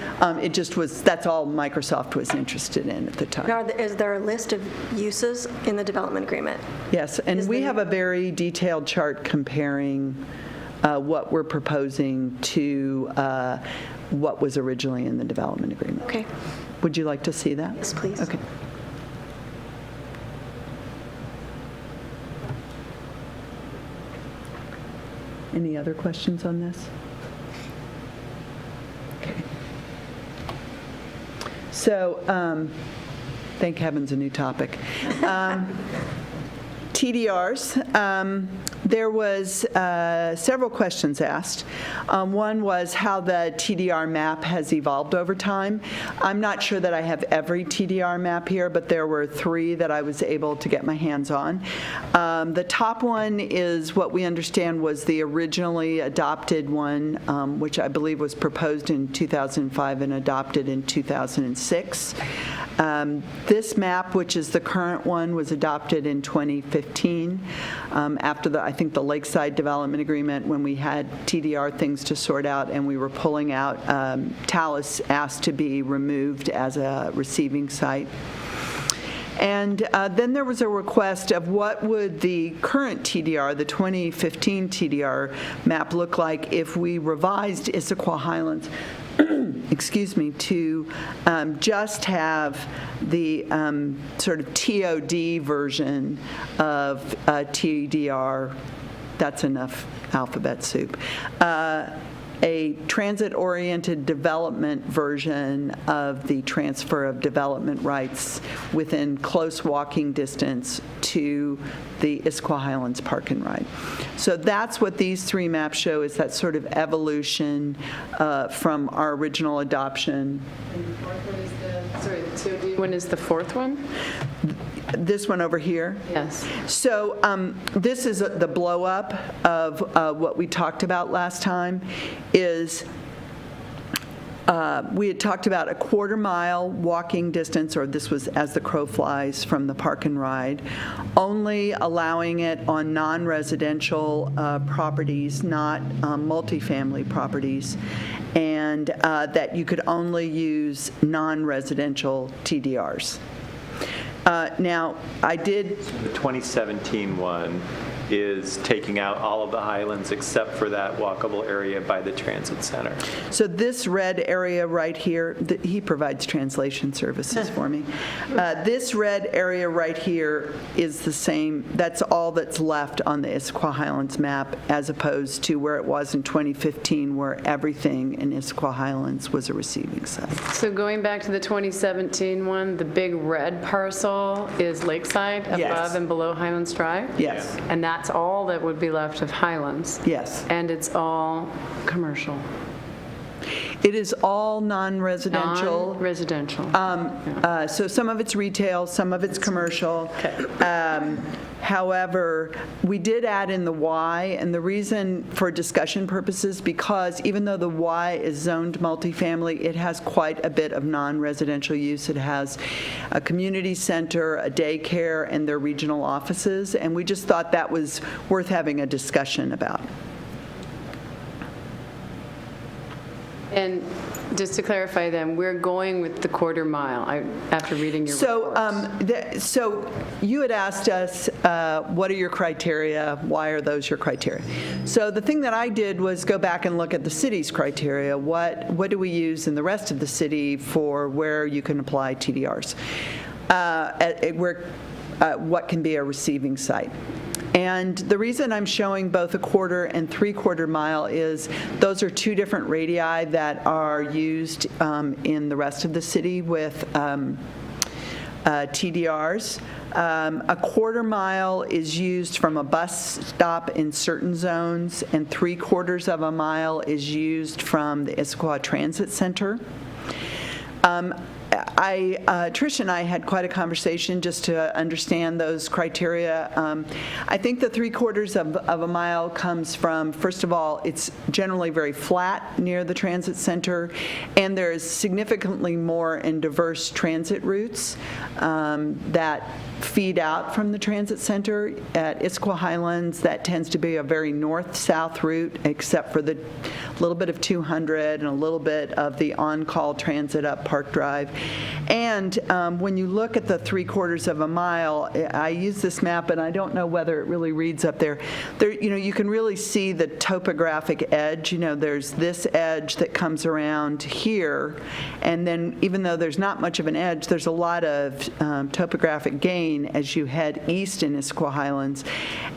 It just was, that's all Microsoft was interested in at the time. Now, is there a list of uses in the development agreement? Yes, and we have a very detailed chart comparing what we're proposing to what was originally in the development agreement. Okay. Would you like to see that? Yes, please. Okay. Any other questions on this? Okay. So, thank heavens, a new topic. TDRs. There was several questions asked. One was how the TDR map has evolved over time. I'm not sure that I have every TDR map here, but there were 3 that I was able to get my hands on. The top one is what we understand was the originally adopted one, which I believe was proposed in 2005 and adopted in 2006. This map, which is the current one, was adopted in 2015 after I think the Lakeside Development Agreement, when we had TDR things to sort out and we were pulling out. Talus asked to be removed as a receiving site. And then there was a request of what would the current TDR, the 2015 TDR map, look like if we revised Issaquah Highlands, excuse me, to just have the sort of TOD version of TDR. That's enough alphabet soup. a transit-oriented development version of the transfer of development rights within close walking distance to the Issaquah Highlands Park and Ride. So that's what these three maps show, is that sort of evolution from our original adoption. And the fourth one is when is the fourth one? This one over here. Yes. So this is the blow-up of what we talked about last time, is we had talked about a quarter-mile walking distance, or this was as the crow flies from the Park and Ride, only allowing it on non-residential properties, not multifamily properties, and that you could only use non-residential TDRs. Now, I did... The 2017 one is taking out all of the Highlands except for that walkable area by the transit center. So this red area right here, he provides translation services for me. This red area right here is the same, that's all that's left on the Issaquah Highlands map, as opposed to where it was in 2015, where everything in Issaquah Highlands was a receiving site. So going back to the 2017 one, the big red parcel is Lakeside, Yes. above and below Highlands Drive? Yes, And that's all that would be left of Highlands? yes. And it's all commercial? It is all non-residential. Non-residential. So some of it's retail, some of it's commercial. However, we did add in the Y, and the reason for discussion purposes, because even though the Y is zoned multifamily, it has quite a bit of non-residential use. It has a community center, a daycare, and their regional offices, and we just thought that was worth having a discussion about. And just to clarify then, we're going with the quarter mile, after reading your reports. So you had asked us, what are your criteria? Why are those your criteria? So the thing that I did was go back and look at the city's criteria. What do we use in the rest of the city for where you can apply TDRs? What can be a receiving site? And the reason I'm showing both a quarter and three-quarter mile is those are two different radii that are used in the rest of the city with TDRs. A quarter mile is used from a bus stop in certain zones, and three-quarters of a mile is used from the Issaquah Transit Center. Trish and I had quite a conversation just to understand those criteria. I think the three-quarters of a mile comes from, first of all, it's generally very flat near the transit center, and there's significantly more and diverse transit routes that feed out from the transit center. At Issaquah Highlands, that tends to be a very north-south route, except for the little bit of 200 and a little bit of the on-call transit up Park Drive. And when you look at the three-quarters of a mile, I use this map, and I don't know whether it really reads up there. You can really see the topographic edge. There's this edge that comes around here, and then even though there's not much of an edge, there's a lot of topographic gain as you head east in Issaquah Highlands.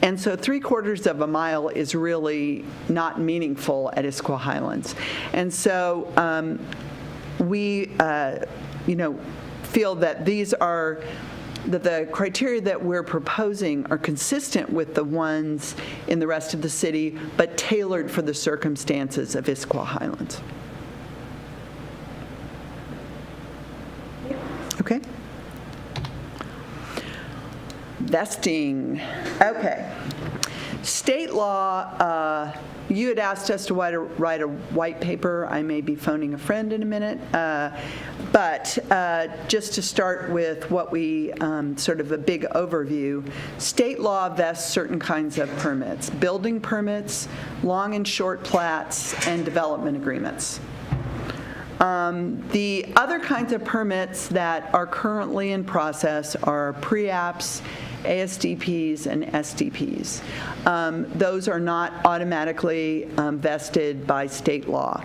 And so three-quarters of a mile is really not meaningful at Issaquah Highlands. And so we feel that that the criteria that we're proposing are consistent with the ones in the rest of the city, but tailored for the circumstances of Issaquah Highlands. Okay? Vesting. Okay. State law, you had asked us to write a white paper. I may be phoning a friend in a minute. But just to start with what we, sort of a big overview, state law vests certain kinds of permits: building permits, long and short plats, and development agreements. The other kinds of permits that are currently in process are pre-apps, ASDPs, and SDPs. Those are not automatically vested by state law.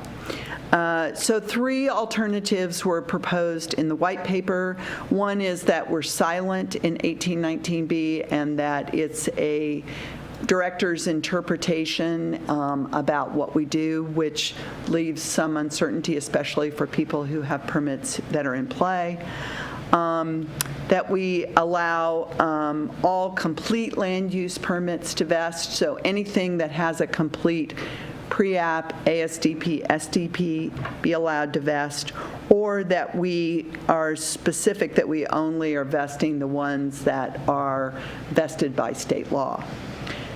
So three alternatives were proposed in the white paper. One is that we're silent in 1819B, and that it's a director's interpretation about what we do, which leaves some uncertainty, especially for people who have permits that are in play. That we allow all complete land use permits to vest, so anything that has a complete pre-app, ASDP, SDP be allowed to vest, or that we are specific that we only are vesting the ones that are vested by state law.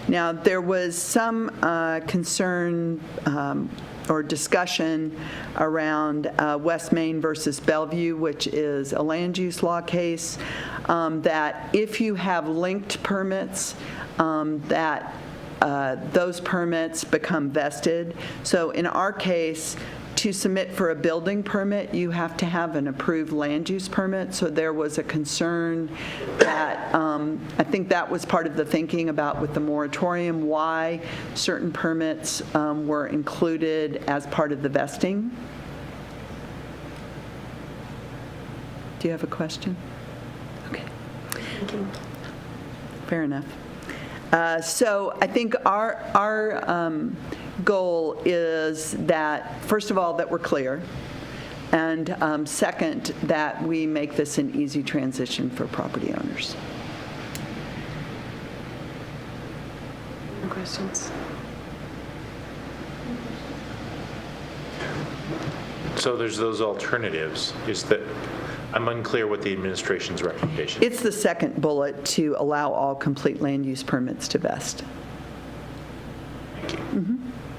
Now, there was some concern or discussion around West Main versus Bellevue, which is a land use law case, that if you have linked permits, that those permits become vested. So in our case, to submit for a building permit, you have to have an approved land use permit. So there was a concern that, I think that was part of the thinking about with the moratorium, why certain permits were included as part of the vesting. Do you have a question? Okay. Fair enough. So I think our goal is that, first of all, that we're clear, and second, that we make this an easy transition for property owners. No questions? So there's those alternatives. Is that, I'm unclear what the administration's recommendation is. It's the second bullet, to allow all complete land use permits to vest. Thank you.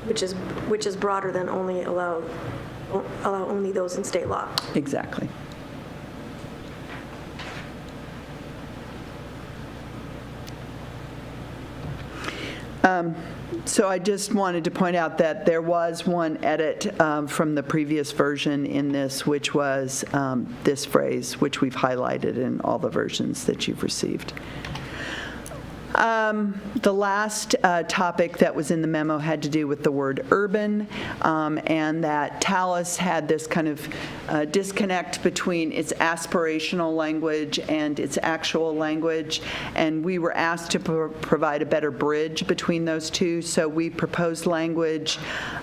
Which is broader than only allow only those in state law. Exactly. So I just wanted to point out that there was one edit from the previous version in this, which was this phrase, which we've highlighted in all the versions that you've received. The last topic that was in the memo had to do with the word urban, and that Talus had this kind of disconnect between its aspirational language and its actual language, and we were asked to provide a better bridge between those two, so we proposed language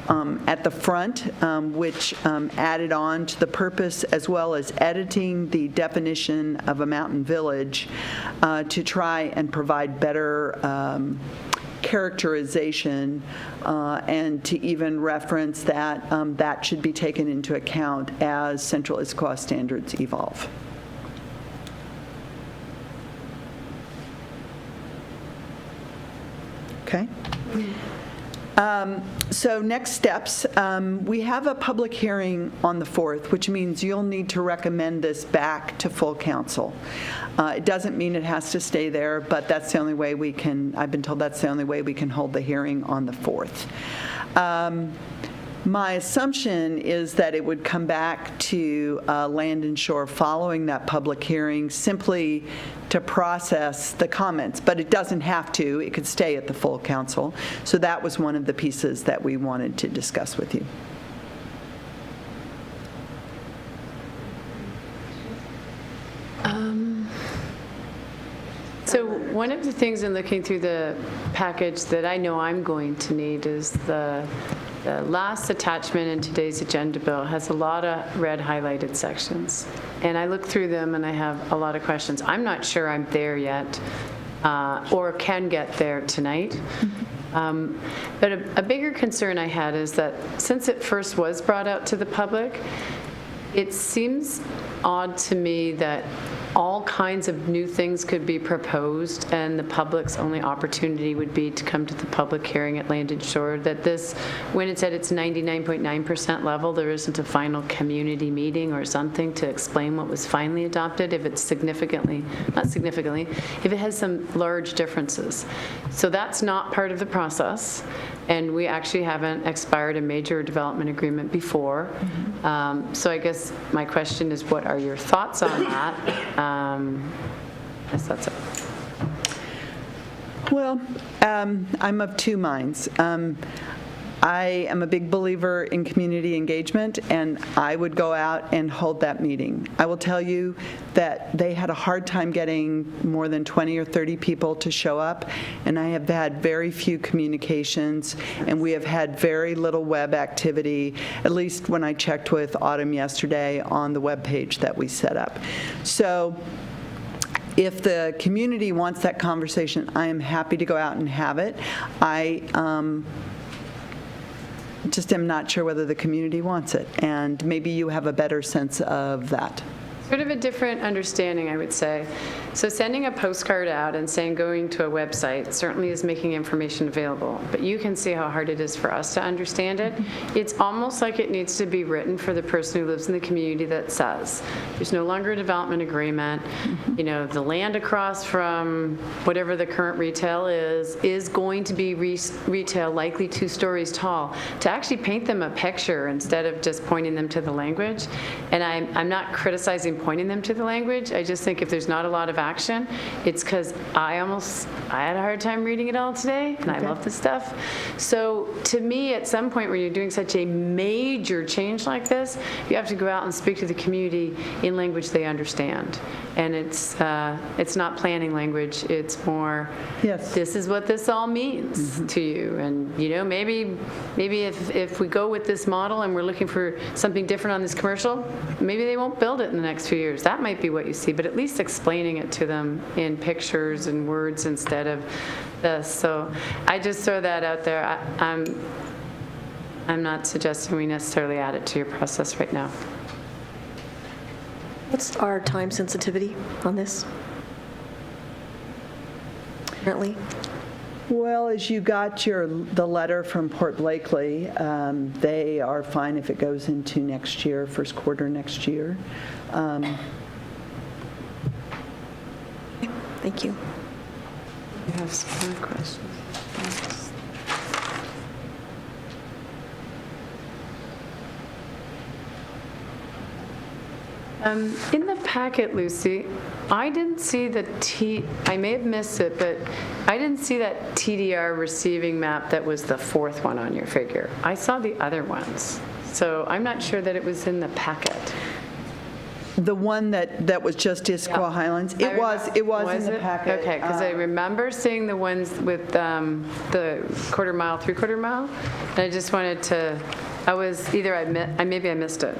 at the front, which added on to the purpose, as well as editing the definition of a mountain village to try and provide better characterization, and to even reference that that should be taken into account as Central Issaquah standards evolve. Okay. So next steps, we have a public hearing on the 4th, which means you'll need to recommend this back to full council. It doesn't mean it has to stay there, but that's the only way we can, I've been told that's the only way we can hold the hearing on the 4th. My assumption is that it would come back to Land and Shore following that public hearing, simply to process the comments, but it doesn't have to. It could stay at the full council. So that was one of the pieces that we wanted to discuss with you. So one of the things in looking through the package that I know I'm going to need is the last attachment in today's agenda bill has a lot of red highlighted sections. And I look through them and I have a lot of questions. I'm not sure I'm there yet or can get there tonight. But a bigger concern I had is that since it first was brought out to the public, it seems odd to me that all kinds of new things could be proposed and the public's only opportunity would be to come to the public hearing at Land and Shore, that this, when it's at its 99.9% level, there isn't a final community meeting or something to explain what was finally adopted if it's significantly, not significantly, if it has some large differences. So that's not part of the process, and we actually haven't expired a major development agreement before. So I guess my question is, what are your thoughts on that? Yes, that's it. Well, I'm of two minds. I am a big believer in community engagement, and I would go out and hold that meeting. I will tell you that they had a hard time getting more than 20 or 30 people to show up, and I have had very few communications, and we have had very little web activity, at least when I checked with Autumn yesterday on the web page that we set up. So if the community wants that conversation, I am happy to go out and have it. I just am not sure whether the community wants it, and maybe you have a better sense of that. Sort of a different understanding, I would say. So sending a postcard out and saying going to a website certainly is making information available, but you can see how hard it is for us to understand it. It's almost like it needs to be written for the person who lives in the community that says, there's no longer a development agreement, you know, the land across from whatever the current retail is going to be retail, likely 2 stories tall, to actually paint them a picture instead of just pointing them to the language. And I'm not criticizing pointing them to the language. I just think if there's not a lot of action, it's because I had a hard time reading it all today, and I love this stuff. So to me, at some point when you're doing such a major change like this, you have to go out and speak to the community in language they understand. And it's not planning language, it's more, Yes. this is what this all means to you. And you know, maybe if we go with this model and we're looking for something different on this commercial, maybe they won't build it in the next few years. That might be what you see, but at least explaining it to them in pictures and words instead of this. So I just throw that out there. I'm not suggesting we necessarily add it to your process right now. What's our time sensitivity on this currently? Well, as you got the letter from Port Blakely, they are fine if it goes into next year, first quarter next year. Thank you. You have some more questions? In the packet, Lucy, I didn't see I may have missed it, but I didn't see that TDR receiving map that was the 4th one on your figure. I saw the other ones, so I'm not sure that it was in the packet. The one that was just Issaquah Highlands, it was in the packet. Okay, because I remember seeing the ones with the quarter mile, 3/4 mile, and I just wanted to, maybe I missed it.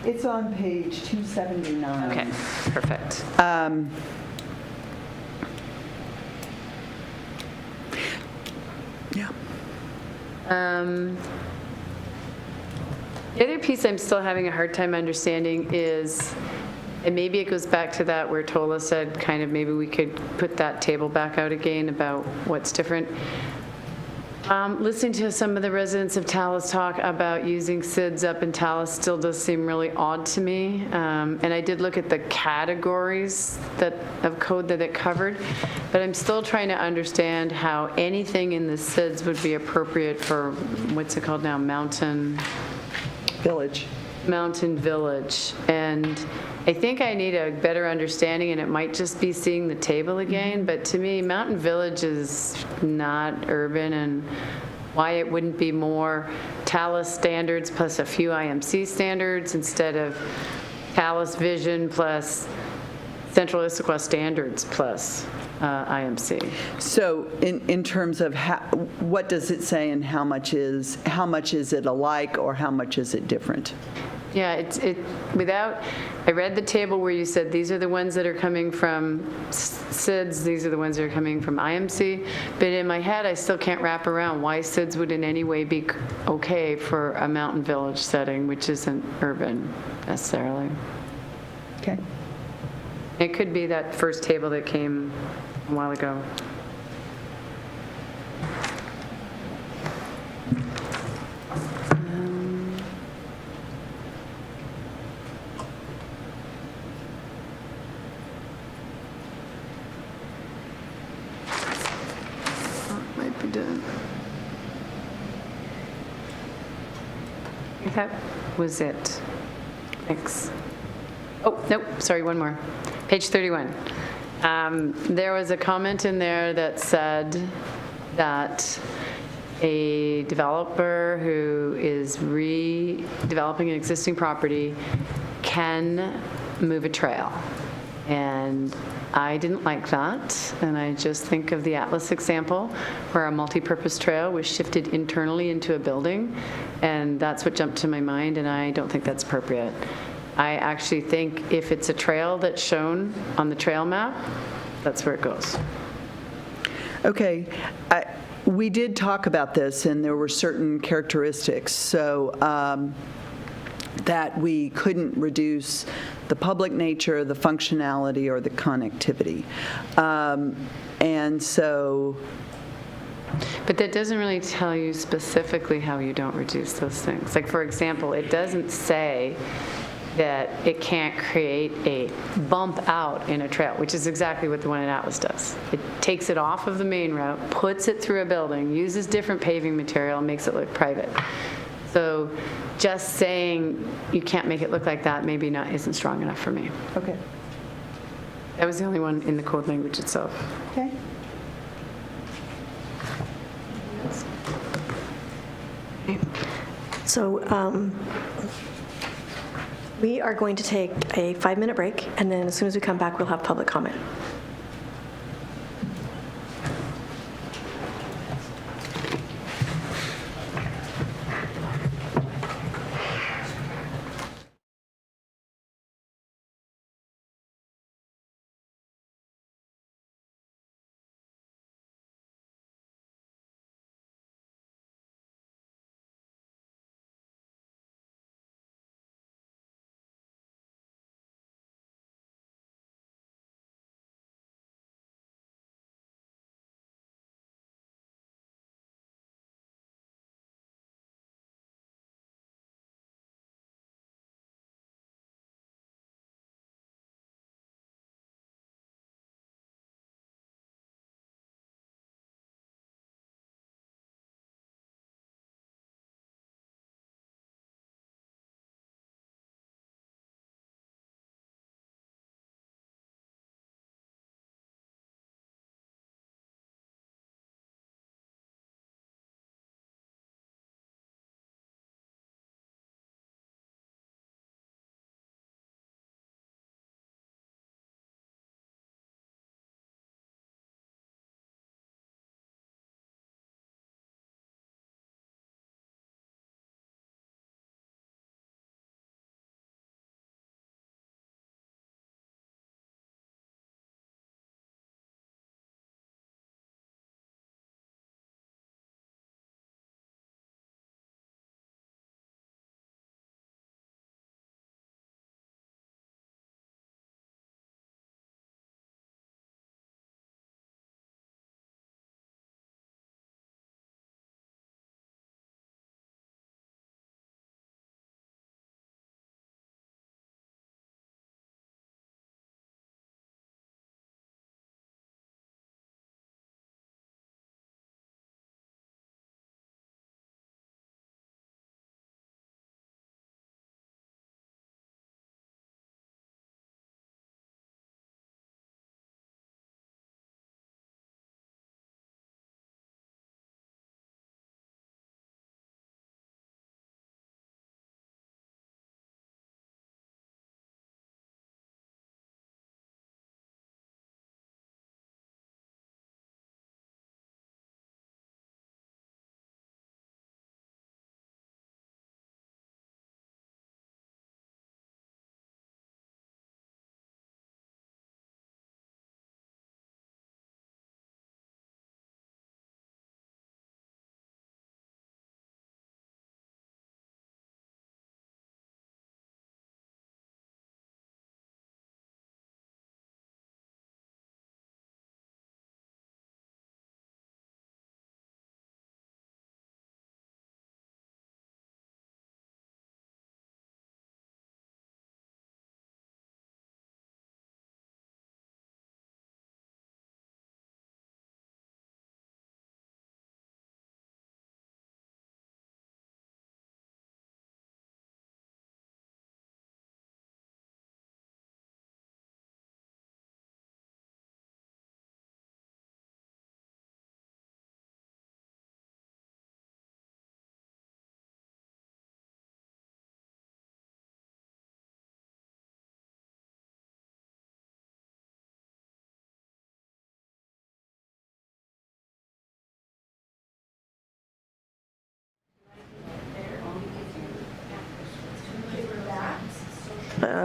It's on page 279. Okay, perfect. Yeah. The other piece I'm still having a hard time understanding is, and maybe it goes back to that where Tola said kind of maybe we could put that table back out again about what's different. Listening to some of the residents of Talus talk about using SIDS up in Talus still does seem really odd to me. And I did look at the categories of code that it covered, but I'm still trying to understand how anything in the SIDS would be appropriate for, what's it called now, Mountain Village. And I think I need a better understanding, and it might just be seeing the table again, but to me, Mountain Village is not urban, and why it wouldn't be more Talus standards plus a few IMC standards instead of Talus Vision plus Central Issaquah standards plus IMC. So in terms of what does it say and how much is it alike or how much is it different? Yeah, I read the table where you said these are the ones that are coming from SIDS, these are the ones that are coming from IMC, but in my head I still can't wrap around why SIDS would in any way be okay for a mountain village setting, which isn't urban necessarily. Okay. It could be that first table that came a while ago. That was it. Thanks. Oh, nope, sorry, one more. Page 31. There was a comment in there that said that a developer who is redeveloping an existing property can move a trail. And I didn't like that, and I just think of the Atlas example, where a multi-purpose trail was shifted internally into a building, and that's what jumped to my mind, and I don't think that's appropriate. I actually think if it's a trail that's shown on the trail map, that's where it goes. Okay. We did talk about this, and there were certain characteristics, so that we couldn't reduce the public nature, the functionality, or the connectivity. And so... But that doesn't really tell you specifically how you don't reduce those things. Like, for example, it doesn't say that it can't create a bump out in a trail, which is exactly what the one at Atlas does. It takes it off of the main route, puts it through a building, uses different paving material, and makes it look private. So just saying you can't make it look like that maybe isn't strong enough for me. Okay. That was the only one in the code language itself. Okay. So we are going to take a 5-minute break, and then as soon as we come back, we'll have public comment.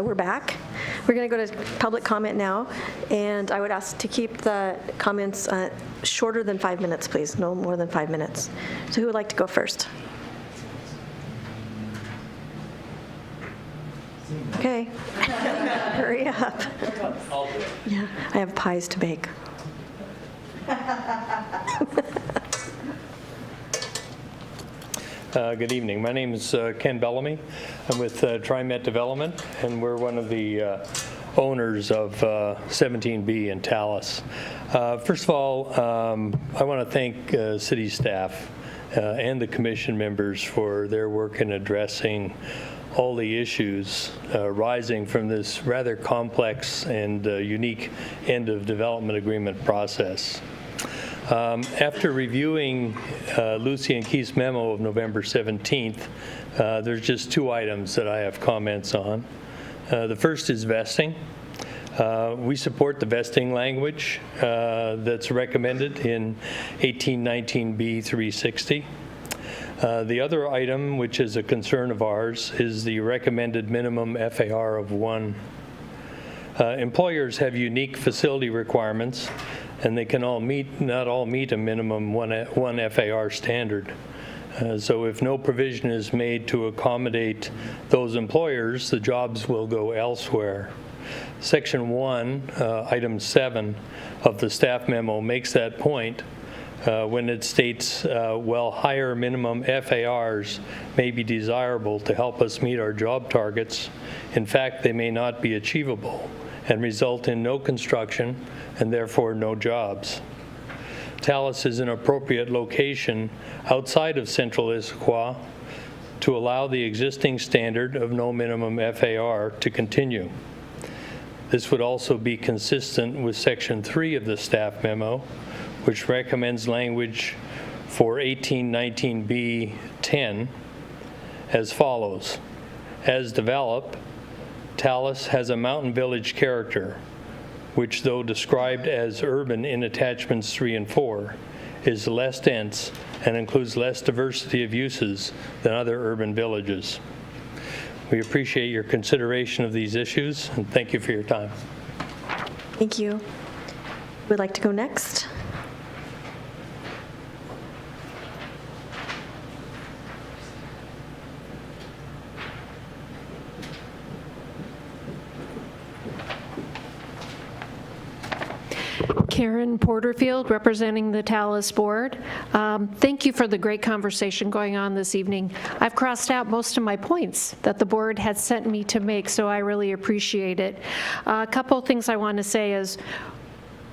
we're back. We're going to go to public comment now, and I would ask to keep the comments shorter than 5 minutes, please, no more than 5 minutes. So who would like to go first? Okay. Hurry up. Yeah, I have pies to bake. Good evening. My name is Ken Bellamy. I'm with TriMet Development, and we're one of the owners of 17B in Talus. First of all, I want to thank city staff and the commission members for their work in addressing all the issues rising from this rather complex and unique end of development agreement process. After reviewing Lucy and Keith's memo of November 17th, there's just 2 items that I have comments on. The first is vesting. We support the vesting language that's recommended in 1819B 360. The other item, which is a concern of ours, is the recommended minimum FAR of 1. Employers have unique facility requirements, and they can not all meet a minimum 1 FAR standard. So if no provision is made to accommodate those employers, the jobs will go elsewhere. Section 1, item 7 of the staff memo makes that point when it states, well, higher minimum FARs may be desirable to help us meet our job targets. In fact, they may not be achievable and result in no construction and therefore no jobs. Talus is an appropriate location outside of central Issaquah to allow the existing standard of no minimum FAR to continue. This would also be consistent with Section 3 of the staff memo, which recommends language for 1819B 10 as follows. As developed, Talus has a mountain village character, which, though described as urban in attachments 3 and 4, is less dense and includes less diversity of uses than other urban villages. We appreciate your consideration of these issues, and thank you for your time. Thank you. Would like to go next? Karen Porterfield, representing the Talus Board. Thank you for the great conversation going on this evening. I've crossed out most of my points that the board had sent me to make, so I really appreciate it. A couple of things I want to say is,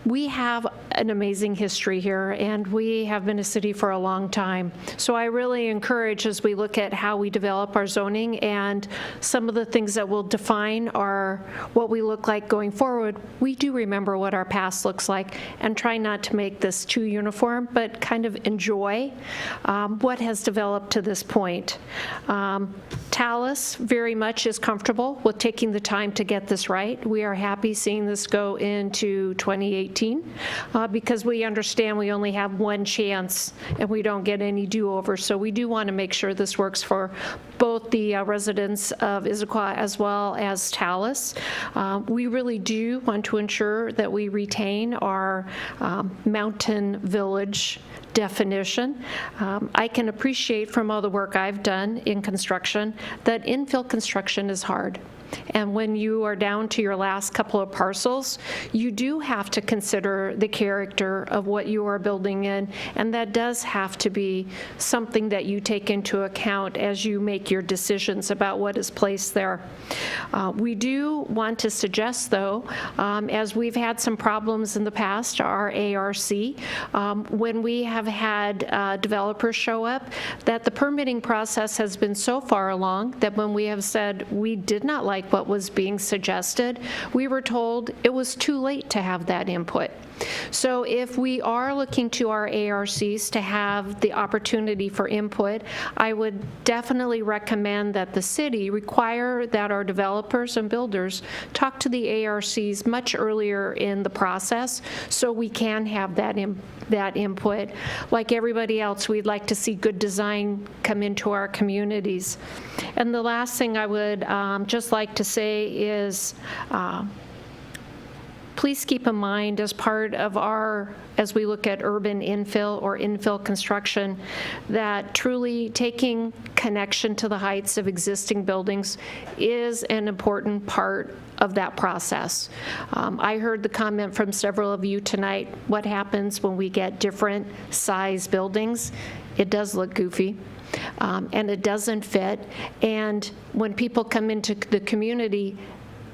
we have an amazing history here, and we have been a city for a long time. So I really encourage, as we look at how we develop our zoning and some of the things that will define what we look like going forward, we do remember what our past looks like and try not to make this too uniform, but kind of enjoy what has developed to this point. Talus very much is comfortable with taking the time to get this right. We are happy seeing this go into 2018. Because we understand we only have one chance and we don't get any do-over. So we do want to make sure this works for both the residents of Issaquah as well as Talus. We really do want to ensure that we retain our mountain village definition. I can appreciate from all the work I've done in construction that infill construction is hard. And when you are down to your last couple of parcels, you do have to consider the character of what you are building in, and that does have to be something that you take into account as you make your decisions about what is placed there. We do want to suggest, though, as we've had some problems in the past, our ARC, when we have had developers show up, that the permitting process has been so far along that when we have said we did not like what was being suggested, we were told it was too late to have that input. So if we are looking to our ARCs to have the opportunity for input, I would definitely recommend that the city require that our developers and builders talk to the ARCs much earlier in the process so we can have that input. Like everybody else, we'd like to see good design come into our communities. And the last thing I would just like to say is please keep in mind as part of as we look at urban infill or infill construction, that truly taking connection to the heights of existing buildings is an important part of that process. I heard the comment from several of you tonight, what happens when we get different size buildings? It does look goofy. And it doesn't fit. And when people come into the community,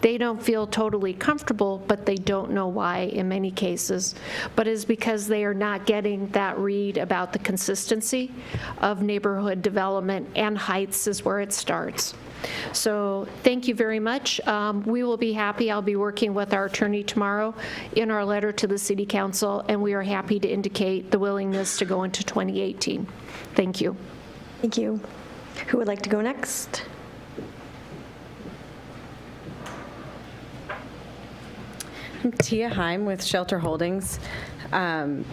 they don't feel totally comfortable, but they don't know why in many cases. But it's because they are not getting that read about the consistency of neighborhood development, and heights is where it starts. So thank you very much. We will be happy. I'll be working with our attorney tomorrow in our letter to the City Council, and we are happy to indicate the willingness to go into 2018. Thank you. Thank you. Who would like to go next? I'm Tia Heim with Shelter Holdings. I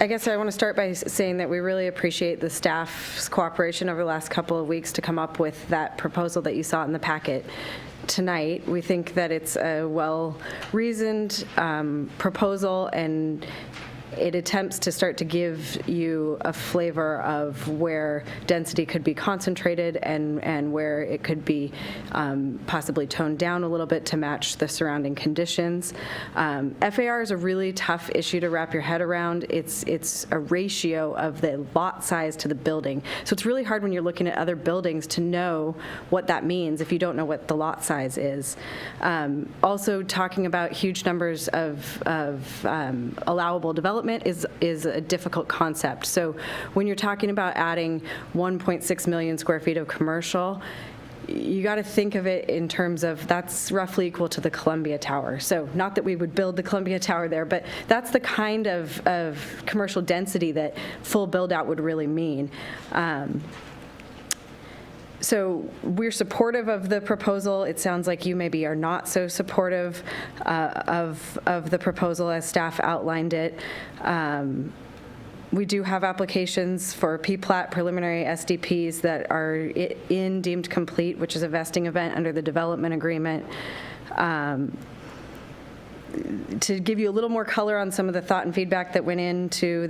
guess I want to start by saying that we really appreciate the staff's cooperation over the last couple of weeks to come up with that proposal that you saw in the packet tonight. We think that it's a well-reasoned proposal, and it attempts to start to give you a flavor of where density could be concentrated and where it could be possibly toned down a little bit to match the surrounding conditions. FAR is a really tough issue to wrap your head around. It's a ratio of the lot size to the building. So it's really hard when you're looking at other buildings to know what that means if you don't know what the lot size is. Also, talking about huge numbers of allowable development is a difficult concept. So when you're talking about adding 1.6 million square feet of commercial, you got to think of it in terms of that's roughly equal to the Columbia Tower. So not that we would build the Columbia Tower there, but that's the kind of commercial density that full build out would really mean. So we're supportive of the proposal. It sounds like you maybe are not so supportive of the proposal as staff outlined it. We do have applications for PPLAT preliminary SDPs that are in deemed complete, which is a vesting event under the development agreement. To give you a little more color on some of the thought and feedback that went into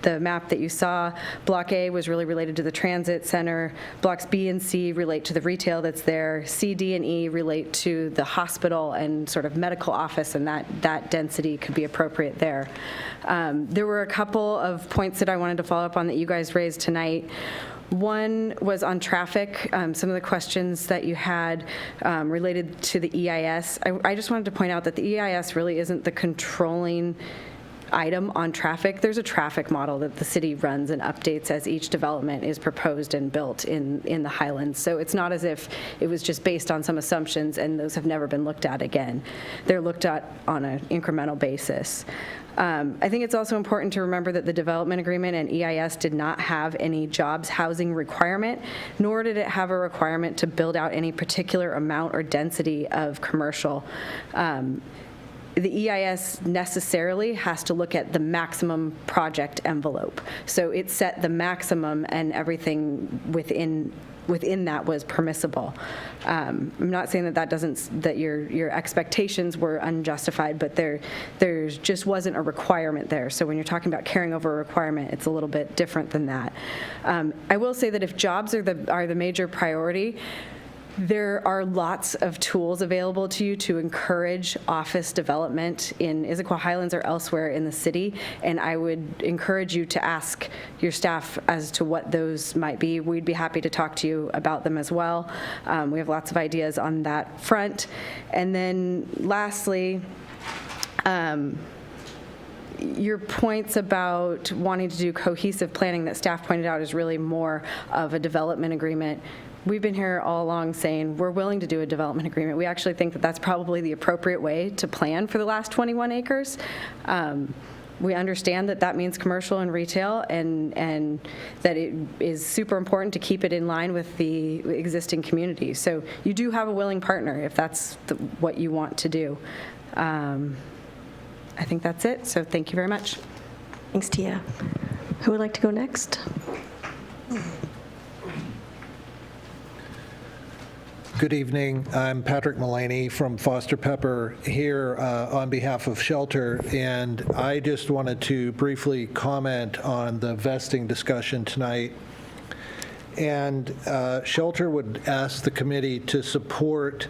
the map that you saw, Block A was really related to the transit center. Blocks B and C relate to the retail that's there. C, D, and E relate to the hospital and sort of medical office, and that density could be appropriate there. There were a couple of points that I wanted to follow up on that you guys raised tonight. One was on traffic. Some of the questions that you had related to the EIS. I just wanted to point out that the EIS really isn't the controlling item on traffic. There's a traffic model that the city runs and updates as each development is proposed and built in the Highlands. So it's not as if it was just based on some assumptions and those have never been looked at again. They're looked at on an incremental basis. I think it's also important to remember that the development agreement and EIS did not have any jobs housing requirement, nor did it have a requirement to build out any particular amount or density of commercial. The EIS necessarily has to look at the maximum project envelope. So it set the maximum and everything within that was permissible. I'm not saying that your expectations were unjustified, but there just wasn't a requirement there. So when you're talking about carrying over a requirement, it's a little bit different than that. I will say that if jobs are the major priority, there are lots of tools available to you to encourage office development in Issaquah, Highlands, or elsewhere in the city, and I would encourage you to ask your staff as to what those might be. We'd be happy to talk to you about them as well. We have lots of ideas on that front. And then lastly, your points about wanting to do cohesive planning that staff pointed out is really more of a development agreement we've been here all along saying we're willing to do a development agreement. We actually think that that's probably the appropriate way to plan for the last 21 acres. We understand that that means commercial and retail, and that it is super important to keep it in line with the existing community. So you do have a willing partner if that's what you want to do. I think that's it, so thank you very much. Thanks, Tia. Who would like to go next? Good evening. I'm Patrick Mullaney from Foster Pepper here on behalf of Shelter, and I just wanted to briefly comment on the vesting discussion tonight. And Shelter would ask the committee to support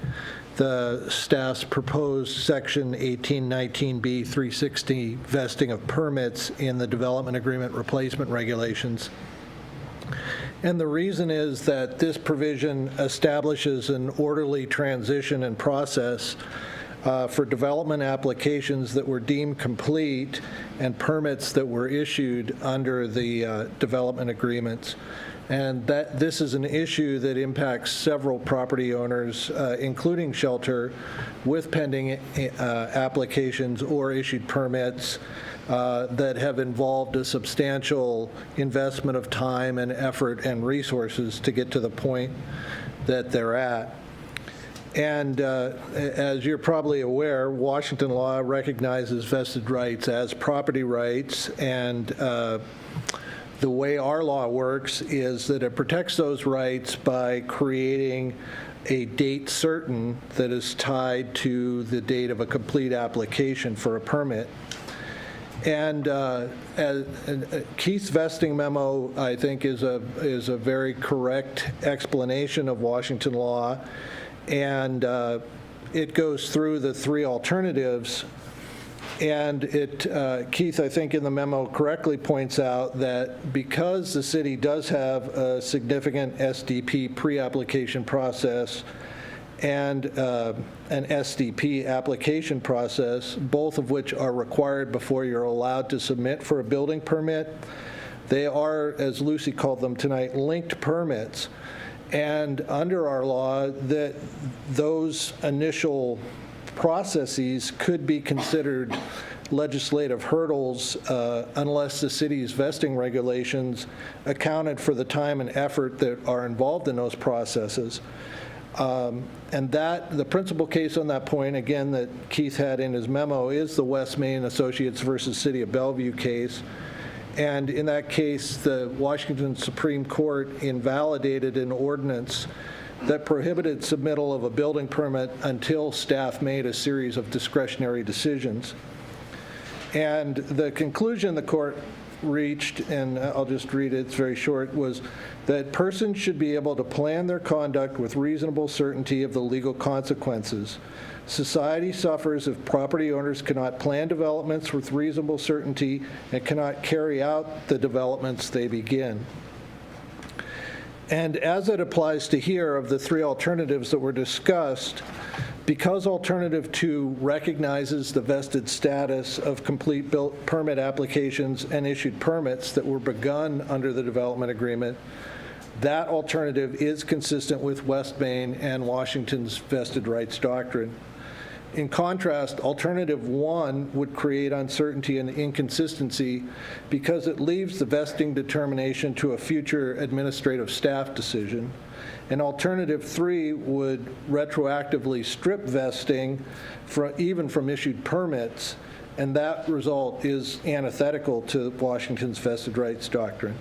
the staff's proposed Section 1819B 360 vesting of permits in the Development Agreement Replacement Regulations. And the reason is that this provision establishes an orderly transition and process for development applications that were deemed complete and permits that were issued under the development agreements. And that this is an issue that impacts several property owners, including Shelter, with pending applications or issued permits that have involved a substantial investment of time and effort and resources to get to the point that they're at. And as you're probably aware, Washington law recognizes vested rights as property rights, and the way our law works is that it protects those rights by creating a date certain that is tied to the date of a complete application for a permit. And Keith's vesting memo, I think, is a very correct explanation of Washington law, and it goes through the three alternatives. And Keith, I think in the memo correctly points out that because the city does have a significant SDP pre-application process and an SDP application process, both of which are required before you're allowed to submit for a building permit, they are, as Lucy called them tonight, linked permits. And under our law, that those initial processes could be considered legislative hurdles unless the city's vesting regulations accounted for the time and effort that are involved in those processes. And the principal case on that point, again, that Keith had in his memo is the West Main Associates versus City of Bellevue case. And in that case, the Washington Supreme Court invalidated an ordinance that prohibited submittal of a building permit until staff made a series of discretionary decisions. And the conclusion the court reached, and I'll just read it, it's very short, was that persons should be able to plan their conduct with reasonable certainty of the legal consequences. Society suffers if property owners cannot plan developments with reasonable certainty and cannot carry out the developments they begin. And as it applies to here, of the three alternatives that were discussed, because Alternative 2 recognizes the vested status of complete permit applications and issued permits that were begun under the development agreement, that alternative is consistent with West Main and Washington's vested rights doctrine. In contrast, Alternative 1 would create uncertainty and inconsistency because it leaves the vesting determination to a future administrative staff decision. And Alternative 3 would retroactively strip vesting even from issued permits, and that result is antithetical to Washington's vested rights doctrine.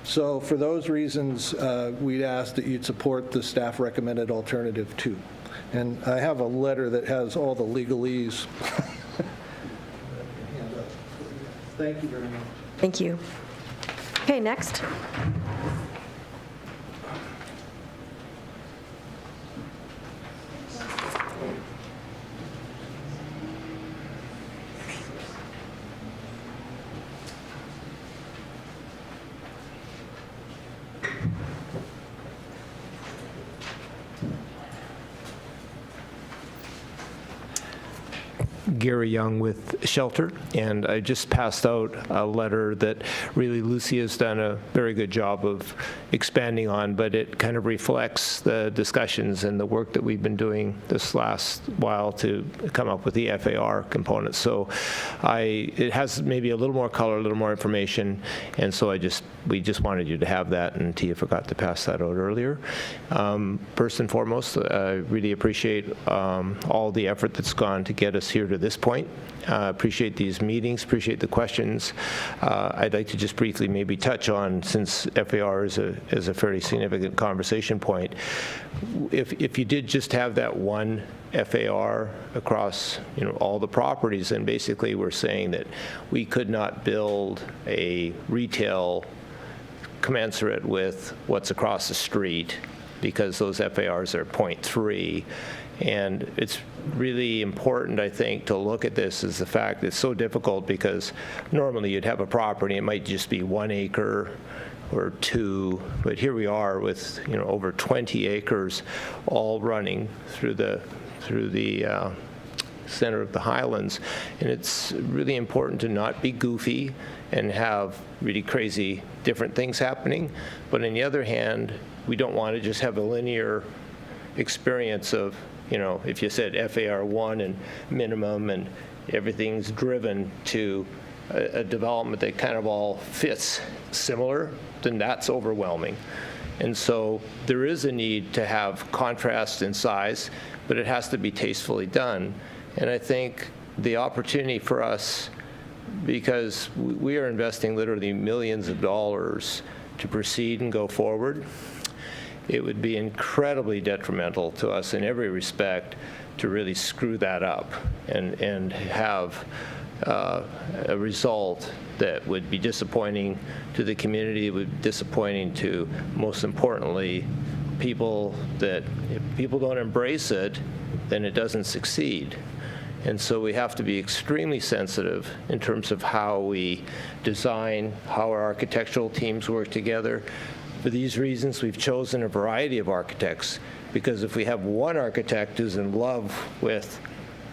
So for those reasons, we'd ask that you'd support the staff recommended Alternative 2. And I have a letter that has all the legalese. Thank you very much. Thank you. Okay, next. Gary Young with Shelter, and I just passed out a letter that really Lucy has done a very good job of expanding on, but it kind of reflects the discussions and the work that we've been doing this last while to come up with the FAR components. So it has maybe a little more color, a little more information, and so we just wanted you to have that, and Tia forgot to pass that out earlier. First and foremost, I really appreciate all the effort that's gone to get us here to this point. Appreciate these meetings, appreciate the questions. I'd like to just briefly maybe touch on, since FAR is a fairly significant conversation point, if you did just have that one FAR across all the properties, then basically we're saying that we could not build a retail commensurate with what's across the street because those FARs are 0.3. And it's really important, I think, to look at this as the fact that it's so difficult because normally you'd have a property, it might just be 1 acre or 2, but here we are with over 20 acres all running through the center of the Highlands. And it's really important to not be goofy and have really crazy different things happening. But on the other hand, we don't want to just have a linear experience of, if you said FAR1 and minimum and everything's driven to a development that kind of all fits similar, then that's overwhelming. And so there is a need to have contrast in size, but it has to be tastefully done. And I think the opportunity for us, because we are investing literally millions of dollars to proceed and go forward, it would be incredibly detrimental to us in every respect to really screw that up and have a result that would be disappointing to the community, would be disappointing to, most importantly, people, that if people don't embrace it, then it doesn't succeed. And so we have to be extremely sensitive in terms of how we design, how our architectural teams work together. For these reasons, we've chosen a variety of architects, because if we have one architect who's in love with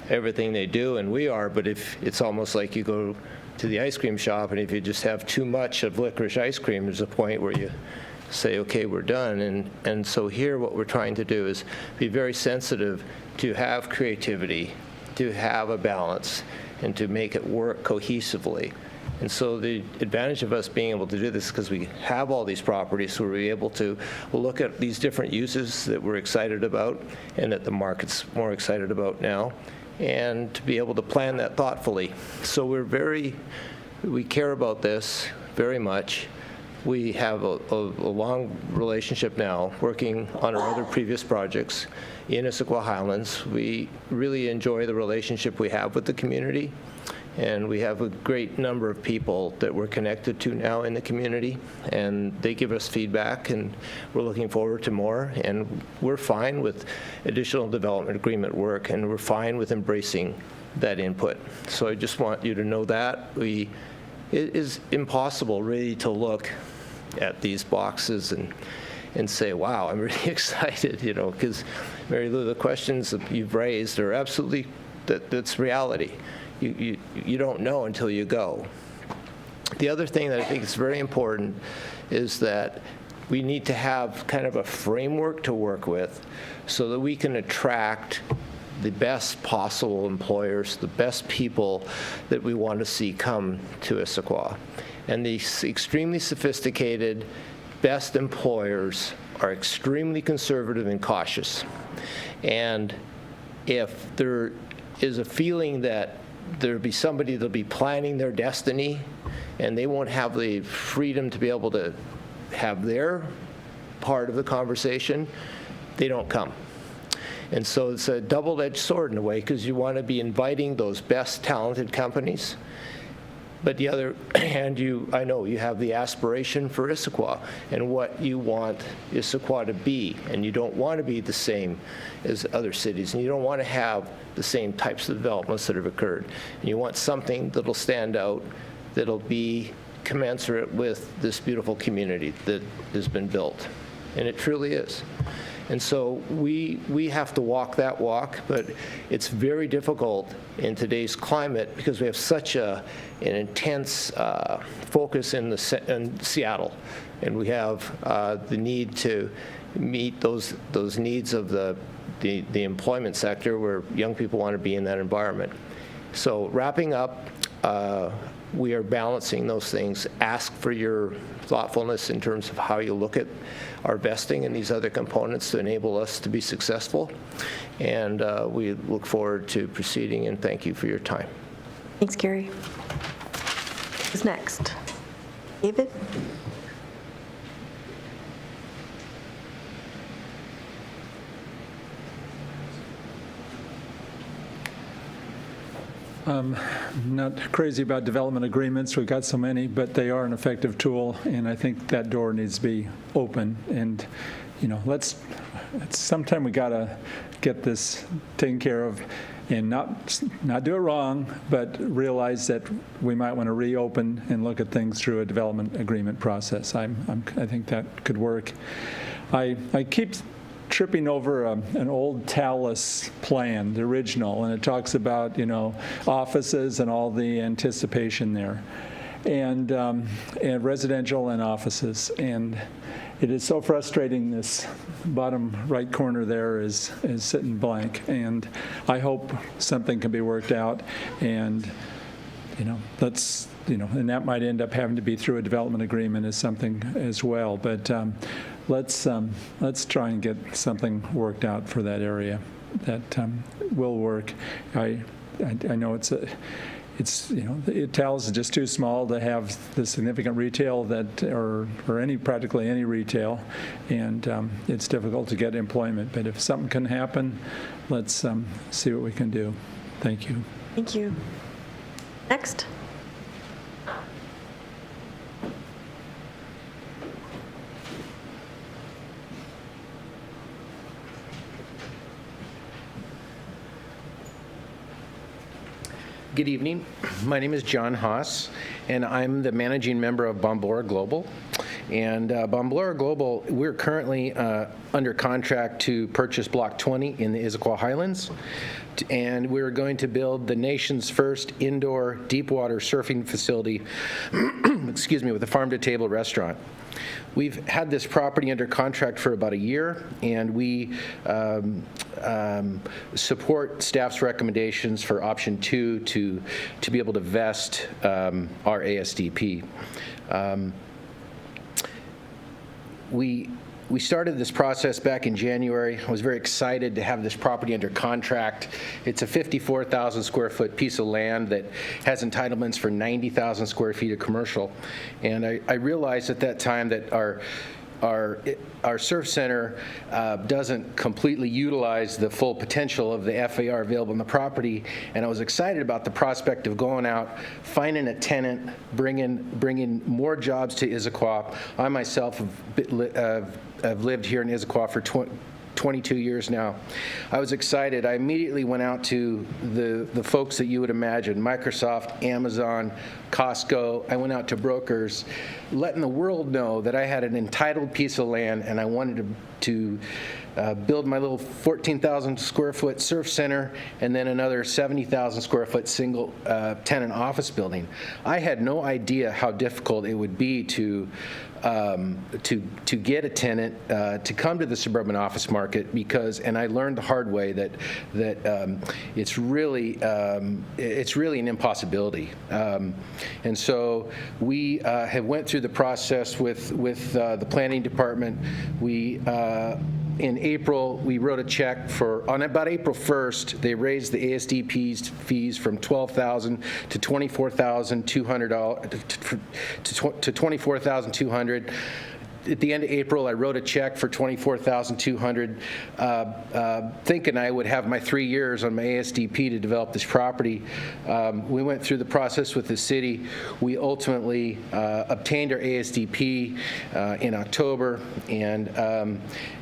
everything they do, and we are, but if it's almost like you go to the ice cream shop, and if you just have too much of licorice ice cream, there's a point where you say, okay, we're done. And so here what we're trying to do is be very sensitive to have creativity, to have a balance, and to make it work cohesively. And so the advantage of us being able to do this, because we have all these properties, so we're able to look at these different uses that we're excited about and that the market's more excited about now, and to be able to plan that thoughtfully. So we care about this very much. We have a long relationship now working on our other previous projects in Issaquah Highlands. We really enjoy the relationship we have with the community, and we have a great number of people that we're connected to now in the community, and they give us feedback, and we're looking forward to more, and we're fine with additional development agreement work, and we're fine with embracing that input. So I just want you to know that. It is impossible really to look at these boxes and say, wow, I'm really excited, because Mary Lou, the questions that you've raised are absolutely, that's reality. You don't know until you go. The other thing that I think is very important is that we need to have kind of a framework to work with so that we can attract the best possible employers, the best people that we want to see come to Issaquah. And these extremely sophisticated, best employers are extremely conservative and cautious. And if there is a feeling that there'll be somebody that'll be planning their destiny and they won't have the freedom to be able to have their part of the conversation, they don't come. And so it's a double-edged sword in a way, because you want to be inviting those best talented companies. But the other hand, I know you have the aspiration for Issaquah and what you want Issaquah to be, and you don't want to be the same as other cities, and you don't want to have the same types of developments that have occurred. And you want something that'll stand out, that'll be commensurate with this beautiful community that has been built, and it truly is. And so we have to walk that walk, but it's very difficult in today's climate because we have such an intense focus in Seattle, and we have the need to meet those needs of the employment sector where young people want to be in that environment. So wrapping up, we are balancing those things. Ask for your thoughtfulness in terms of how you look at our vesting and these other components to enable us to be successful. And we look forward to proceeding, and thank you for your time. Thanks, Gary. Who's next? David? Not crazy about development agreements. We've got so many, but they are an effective tool, and I think that door needs to be open. And, sometime we got to get this taken care of and not do it wrong, but realize that we might want to reopen and look at things through a development agreement process. I think that could work. I keep tripping over an old Talus plan, the original, and it talks about, offices and all the anticipation there, and residential and offices. And it is so frustrating, this bottom right corner there is sitting blank, and I hope something can be worked out, and and that might end up having to be through a development agreement as something as well. But let's try and get something worked out for that area that will work. I know Talus is just too small to have the significant retail or practically any retail, and it's difficult to get employment. But if something can happen, let's see what we can do. Thank you. Thank you. Next. Good evening. My name is John Haas, and I'm the managing member of Bombora Global. And Bombora Global, we're currently under contract to purchase Block 20 in the Issaquah Highlands. And we're going to build the nation's first indoor deep-water surfing facility, with a farm-to-table restaurant. We've had this property under contract for about a year, and we support staff's recommendations for option 2 to be able to vest our ASDP. We started this process back in January. I was very excited to have this property under contract. It's a 54,000 square foot piece of land that has entitlements for 90,000 square feet of commercial. And I realized at that time that our surf center doesn't completely utilize the full potential of the FAR available on the property, and I was excited about the prospect of going out, finding a tenant, bringing more jobs to Issaquah. I myself have lived here in Issaquah for 22 years now. I was excited. I immediately went out to the folks that you would imagine, Microsoft, Amazon, Costco. I went out to brokers, letting the world know that I had an entitled piece of land and I wanted to build my little 14,000 square foot surf center and then another 70,000 square foot single tenant office building. I had no idea how difficult it would be to get a tenant to come to the suburban office market and I learned the hard way that it's really an impossibility. And so we have went through the process with the planning department. In April, we wrote a check on about April 1st, they raised the ASDP's fees from $12,000 to $24,200 to $24,200. At the end of April, I wrote a check for $24,200, thinking I would have my 3 years on my ASDP to develop this property. We went through the process with the city. We ultimately obtained our ASDP in October, and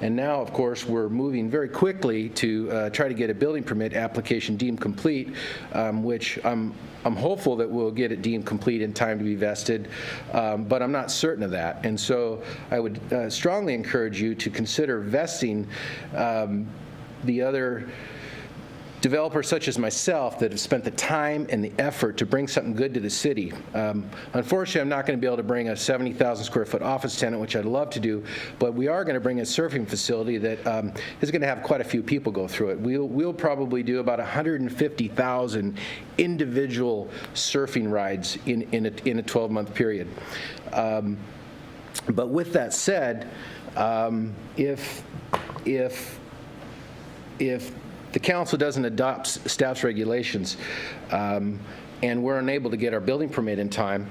now, of course, we're moving very quickly to try to get a building permit application deemed complete, which I'm hopeful that we'll get it deemed complete in time to be vested, but I'm not certain of that. And so I would strongly encourage you to consider vesting the other developers such as myself that have spent the time and the effort to bring something good to the city. Unfortunately, I'm not going to be able to bring a 70,000 square foot office tenant, which I'd love to do, but we are going to bring a surfing facility that is going to have quite a few people go through it. We'll probably do about 150,000 individual surfing rides in a 12-month period. But with that said, if the council doesn't adopt staff's regulations, and we're unable to get our building permit in time,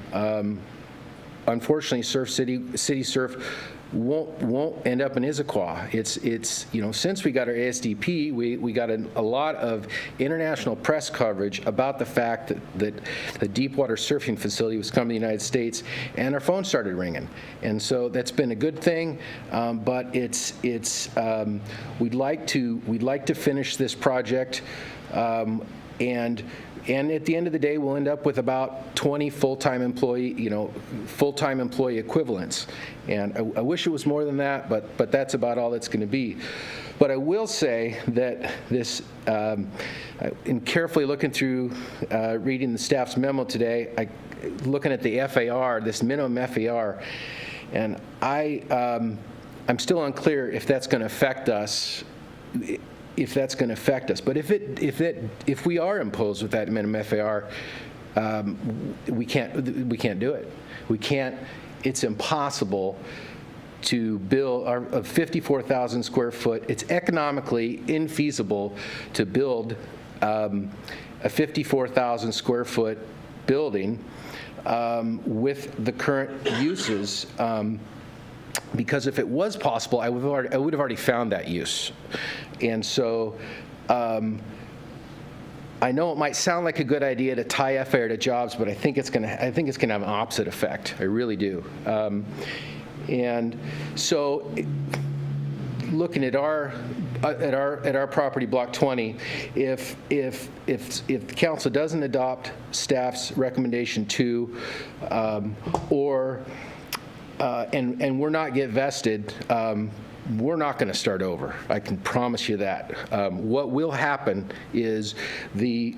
unfortunately, City Surf won't end up in Issaquah. It's since we got our ASDP, we got a lot of international press coverage about the fact that the Deepwater surfing facility was coming to the United States, and our phone started ringing. And so that's been a good thing, but we'd like to finish this project, and at the end of the day, we'll end up with about 20 full-time employee equivalents. And I wish it was more than that, but that's about all it's going to be. But I will say that this, in carefully looking through, reading the staff's memo today, looking at the FAR, this minimum FAR, and I'm still unclear if that's going to affect us. But if we are imposed with that minimum FAR, we can't do it. We can't. It's impossible to build a 54,000 square foot. It's economically infeasible to build a 54,000 square foot building with the current uses. Because if it was possible, I would have already found that use. And so I know it might sound like a good idea to tie FAR to jobs, but I think it's going to have an opposite effect. I really do. And so looking at our property, Block 20, if the council doesn't adopt staff's recommendation 2, and we're not get vested, we're not going to start over. I can promise you that. What will happen is the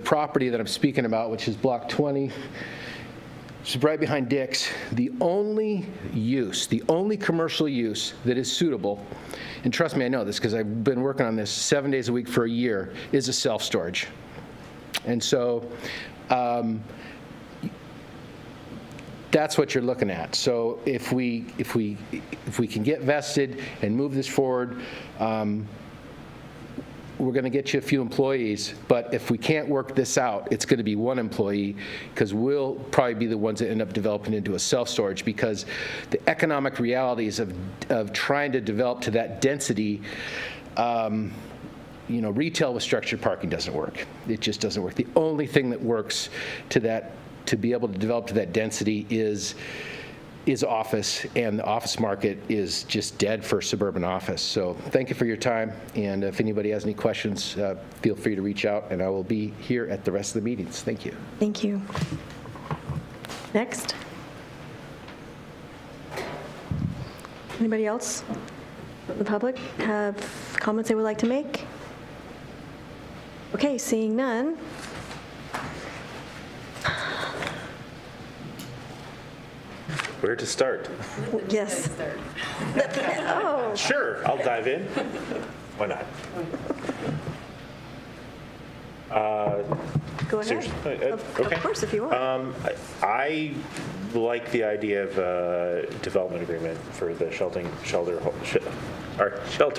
property that I'm speaking about, which is Block 20, it's right behind Dick's. The only commercial use that is suitable, and trust me, I know this because I've been working on this 7 days a week for a year, is a self-storage. And so that's what you're looking at. So if we can get vested and move this forward, we're going to get you a few employees. But if we can't work this out, it's going to be one employee, because we'll probably be the ones that end up developing into a self-storage, because the economic realities of trying to develop to that density, retail with structured parking doesn't work. It just doesn't work. The only thing that works to be able to develop to that density is office, and the office market is just dead for suburban office. So thank you for your time, and if anybody has any questions, feel free to reach out, and I will be here at the rest of the meetings. Thank you. Thank you. Next. Anybody else from the public have comments they would like to make? Okay, seeing none. Where to start? Yes. Oh, Sure, I'll dive in. Why not? go ahead. Seriously? Of Okay. course, if you want. I like the idea of a development agreement for the shelter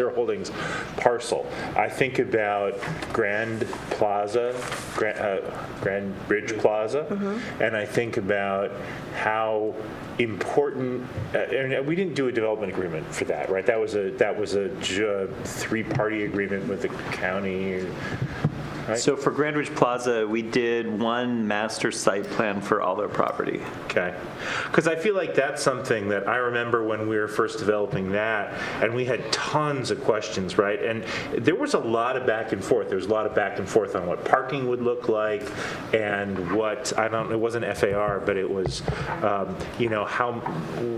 holdings parcel. I think about Grand Bridge Plaza, and I think about how important, and we didn't do a development agreement for that, right? That was a three-party agreement with the county. right? So for Grand Ridge Plaza, we did one master site plan for all their property. Okay. Because I feel like that's something that I remember when we were first developing that, and we had tons of questions, right? And there was a lot of back and forth. There was a lot of back and forth on what parking would look like and what, it wasn't FAR, but it was,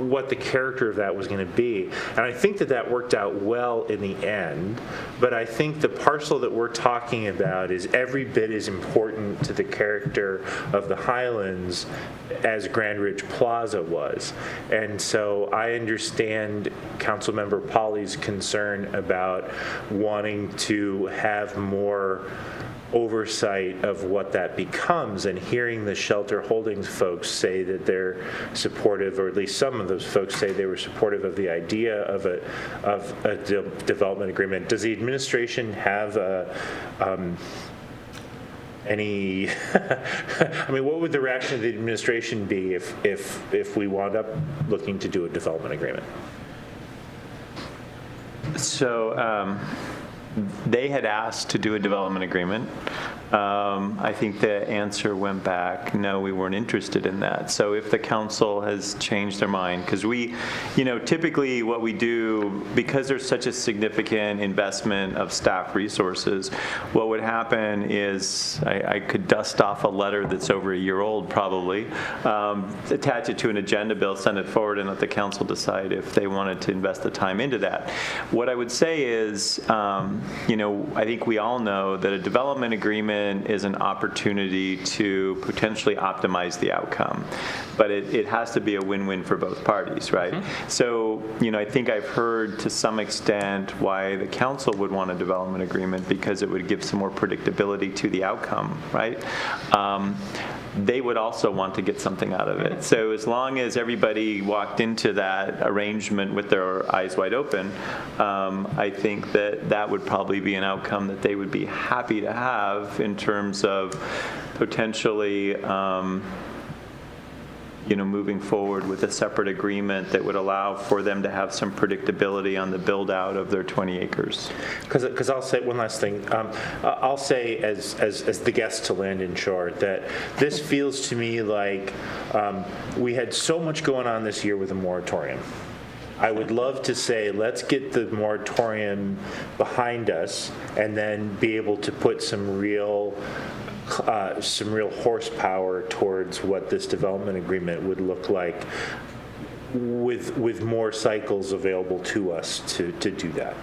what the character of that was going to be. And I think that worked out well in the end, but I think the parcel that we're talking about is every bit as important to the character of the Highlands as Grand Ridge Plaza was. And so I understand Councilmember Polly's concern about wanting to have more oversight of what that becomes, and hearing the Shelter Holdings folks say that they're supportive, or at least some of those folks say they were supportive of the idea of a development agreement. Does the administration have any, what would the reaction of the administration be if we wound up looking to do a development agreement? So they had asked to do a development agreement. I think the answer went back, no, we weren't interested in that. So if the council has changed their mind, because we, typically what we do, because there's such a significant investment of staff resources, what would happen is I could dust off a letter that's over a year old probably, attach it to an agenda bill, send it forward, and let the council decide if they wanted to invest the time into that. What I would say is, I think we all know that a development agreement is an opportunity to potentially optimize the outcome, but it has to be a win-win for both parties, right? Mm-hmm. So, I think I've heard to some extent why the council would want a development agreement, because it would give some more predictability to the outcome, right? They would also want to get something out of it. So as long as everybody walked into that arrangement with their eyes wide open, I think that would probably be an outcome that they would be happy to have in terms of potentially moving forward with a separate agreement that would allow for them to have some predictability on the build out of their 20 acres. Because I'll say one last thing. I'll say as the guest to Land and Shore that this feels to me like we had so much going on this year with a moratorium. I would love to say, let's get the moratorium behind us and then be able to put some real horsepower towards what this development agreement would look like with more cycles available to us to do that.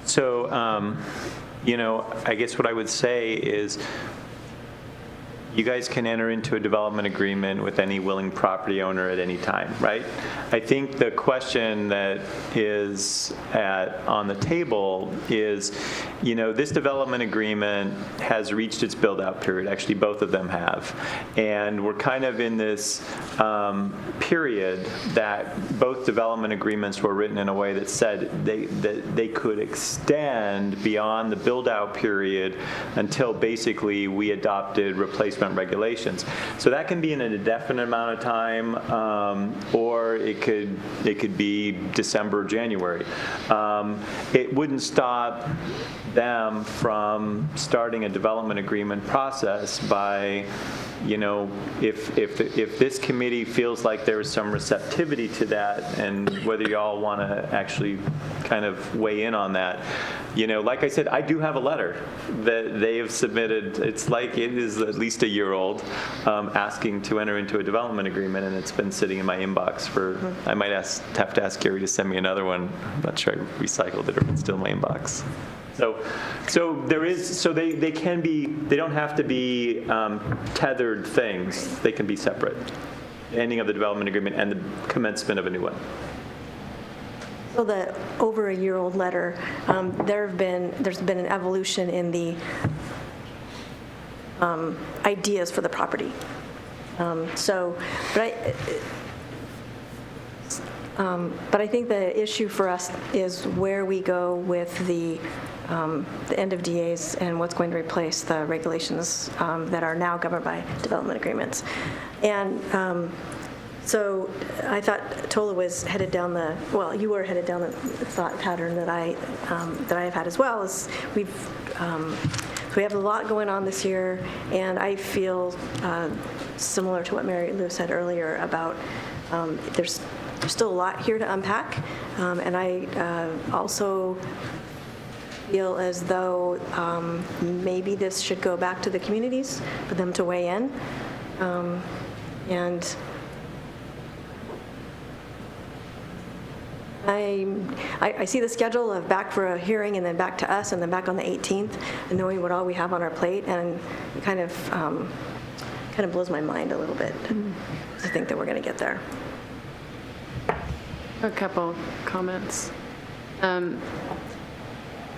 So, I guess what I would say is you guys can enter into a development agreement with any willing property owner at any time, right? I think the question that is on the table is, this development agreement has reached its build-out period. Actually, both of them have. And we're kind of in this period that both development agreements were written in a way that said that they could extend beyond the build-out period until basically we adopted replacement regulations. So that can be in an indefinite amount of time, or it could be December, January. It wouldn't stop them from starting a development agreement process by, if this committee feels like there is some receptivity to that, and whether y'all want to actually kind of weigh in on that. Like I said, I do have a letter that they have submitted. It's like it is at least a year old, asking to enter into a development agreement, and it's been sitting in my inbox for, I might have to ask Gary to send me another one. I'm not sure I recycled it or if it's still in my inbox. So there is, so they can be, they don't have to be tethered things. They can be separate. Ending of the development agreement and the commencement of a new one. So the over a year old letter, there's been an evolution in the ideas for the property. But I think the issue for us is where we go with the end of DAs and what's going to replace the regulations that are now governed by development agreements. And so I thought Tola was headed down you were headed down the thought pattern that I have had as well. Is we've So we have a lot going on this year, and I feel similar to what Mary Lou said earlier about there's still a lot here to unpack, and I also feel as though maybe this should go back to the communities for them to weigh in. And I see the schedule of back for a hearing and then back to us and then back on the 18th, and knowing what all we have on our plate, and it kind of blows my mind a little bit to think that we're going to get there. A couple comments.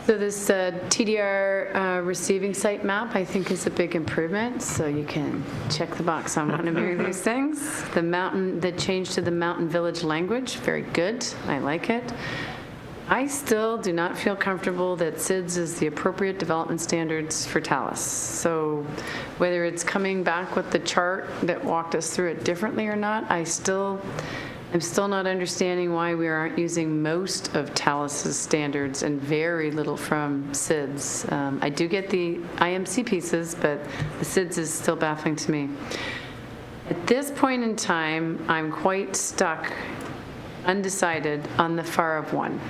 So this TDR receiving site map, I think, is a big improvement. So you can check the box on one of these things. The change to the mountain village language, very good. I like it. I still do not feel comfortable that SIDS is the appropriate development standards for Talus. So whether it's coming back with the chart that walked us through it differently or not, I'm still not understanding why we aren't using most of Talus's standards and very little from SIDS. I do get the IMC pieces, but the SIDS is still baffling to me. At this point in time, I'm quite stuck, undecided on the FAR of 1.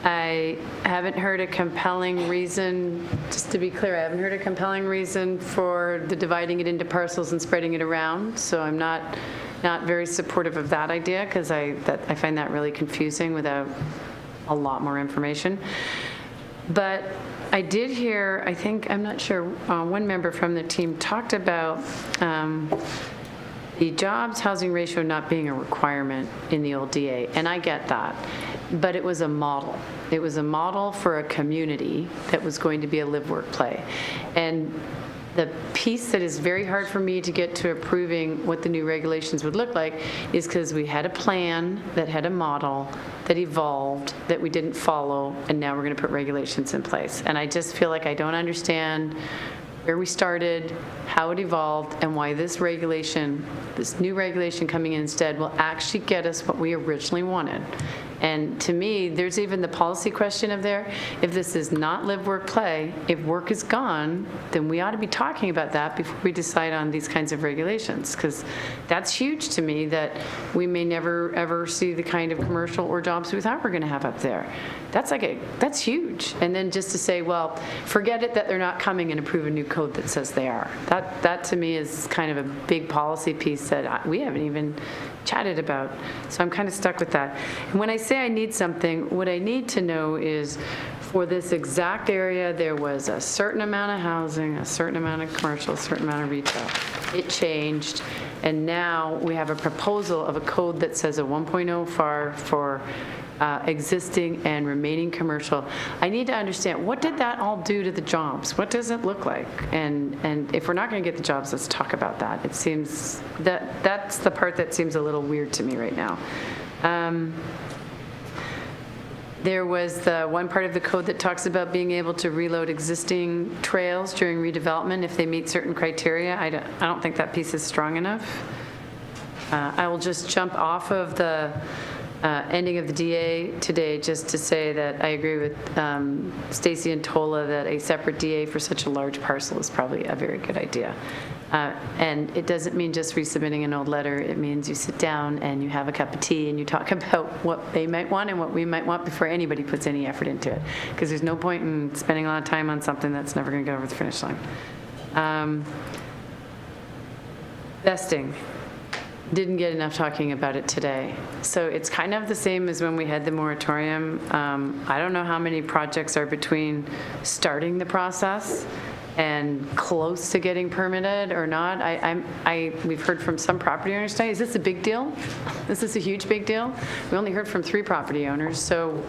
I haven't heard a compelling reason, just to be clear, I haven't heard a compelling reason for the dividing it into parcels and spreading it around, so I'm not very supportive of that idea, because I find that really confusing without a lot more information. But I did hear, I'm not sure, one member from the team talked about the jobs housing ratio not being a requirement in the old DA, and I get that, but it was a model. It was a model for a community that was going to be a live, work, play. And the piece that is very hard for me to get to approving what the new regulations would look like is because we had a plan that had a model that evolved that we didn't follow, and now we're going to put regulations in place. And I just feel like I don't understand where we started, how it evolved, and why this regulation, this new regulation coming in instead, will actually get us what we originally wanted. And to me, there's even the policy question of there. If this is not live, work, play, if work is gone, then we ought to be talking about that before we decide on these kinds of regulations, because that's huge to me, that we may never ever see the kind of commercial or jobs we thought we're going to have up there. That's huge. And then just to say, well, forget it that they're not coming and approve a new code that says they are. That to me is kind of a big policy piece that we haven't even chatted about. So I'm kind of stuck with that. And when I say I need something, what I need to know is, for this exact area, there was a certain amount of housing, a certain amount of commercial, a certain amount of retail. It changed, and now we have a proposal of a code that says a 1.0 FAR for existing and remaining commercial. I need to understand, what did that all do to the jobs? What does it look like? And if we're not going to get the jobs, let's talk about that. It seems that's the part that seems a little weird to me right now. There was the one part of the code that talks about being able to reload existing trails during redevelopment if they meet certain criteria. I don't think that piece is strong enough. I will just jump off of the ending of the DA today just to say that I agree with Stacy and Tola that a separate DA for such a large parcel is probably a very good idea. And it doesn't mean just resubmitting an old letter. It means you sit down and you have a cup of tea and you talk about what they might want and what we might want before anybody puts any effort into it. Because there's no point in spending a lot of time on something that's never going to go over the finish line. Vesting. Didn't get enough talking about it today. So it's kind of the same as when we had the moratorium. I don't know how many projects are between starting the process and close to getting permitted or not. We've heard from some property owners today, is this a big deal? Is this a huge big deal? We only heard from 3 property owners, so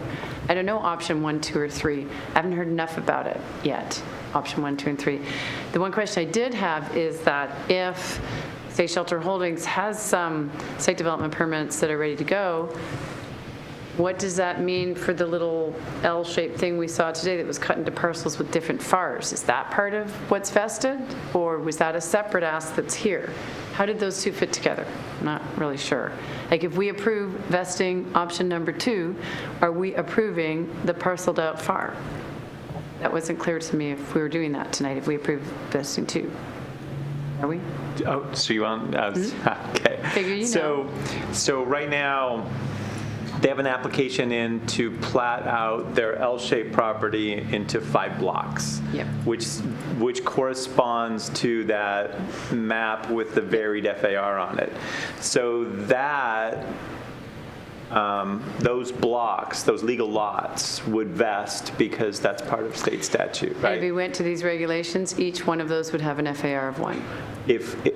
I don't know option 1, 2, or 3. I haven't heard enough about it yet, option 1, 2, and 3. The one question I did have is that if, say, Shelter Holdings has some site development permits that are ready to go, what does that mean for the little L-shaped thing we saw today that was cut into parcels with different FARs? Is that part of what's vested, or was that a separate ask that's here? How did those two fit together? I'm not really sure. Like, if we approve vesting option number 2, are we approving the parceled out FAR? That wasn't clear to me if we were doing that tonight, if we approve vesting too. Are we? Oh, so you want, okay. Figure you know. So right now, they have an application in to plat out their L-shaped property into 5 blocks. Yep. Which corresponds to that map with the varied FAR on it. So that, those blocks, those legal lots would vest because that's part of state statute, right? If we went to these regulations, each one of those would have an FAR of 1.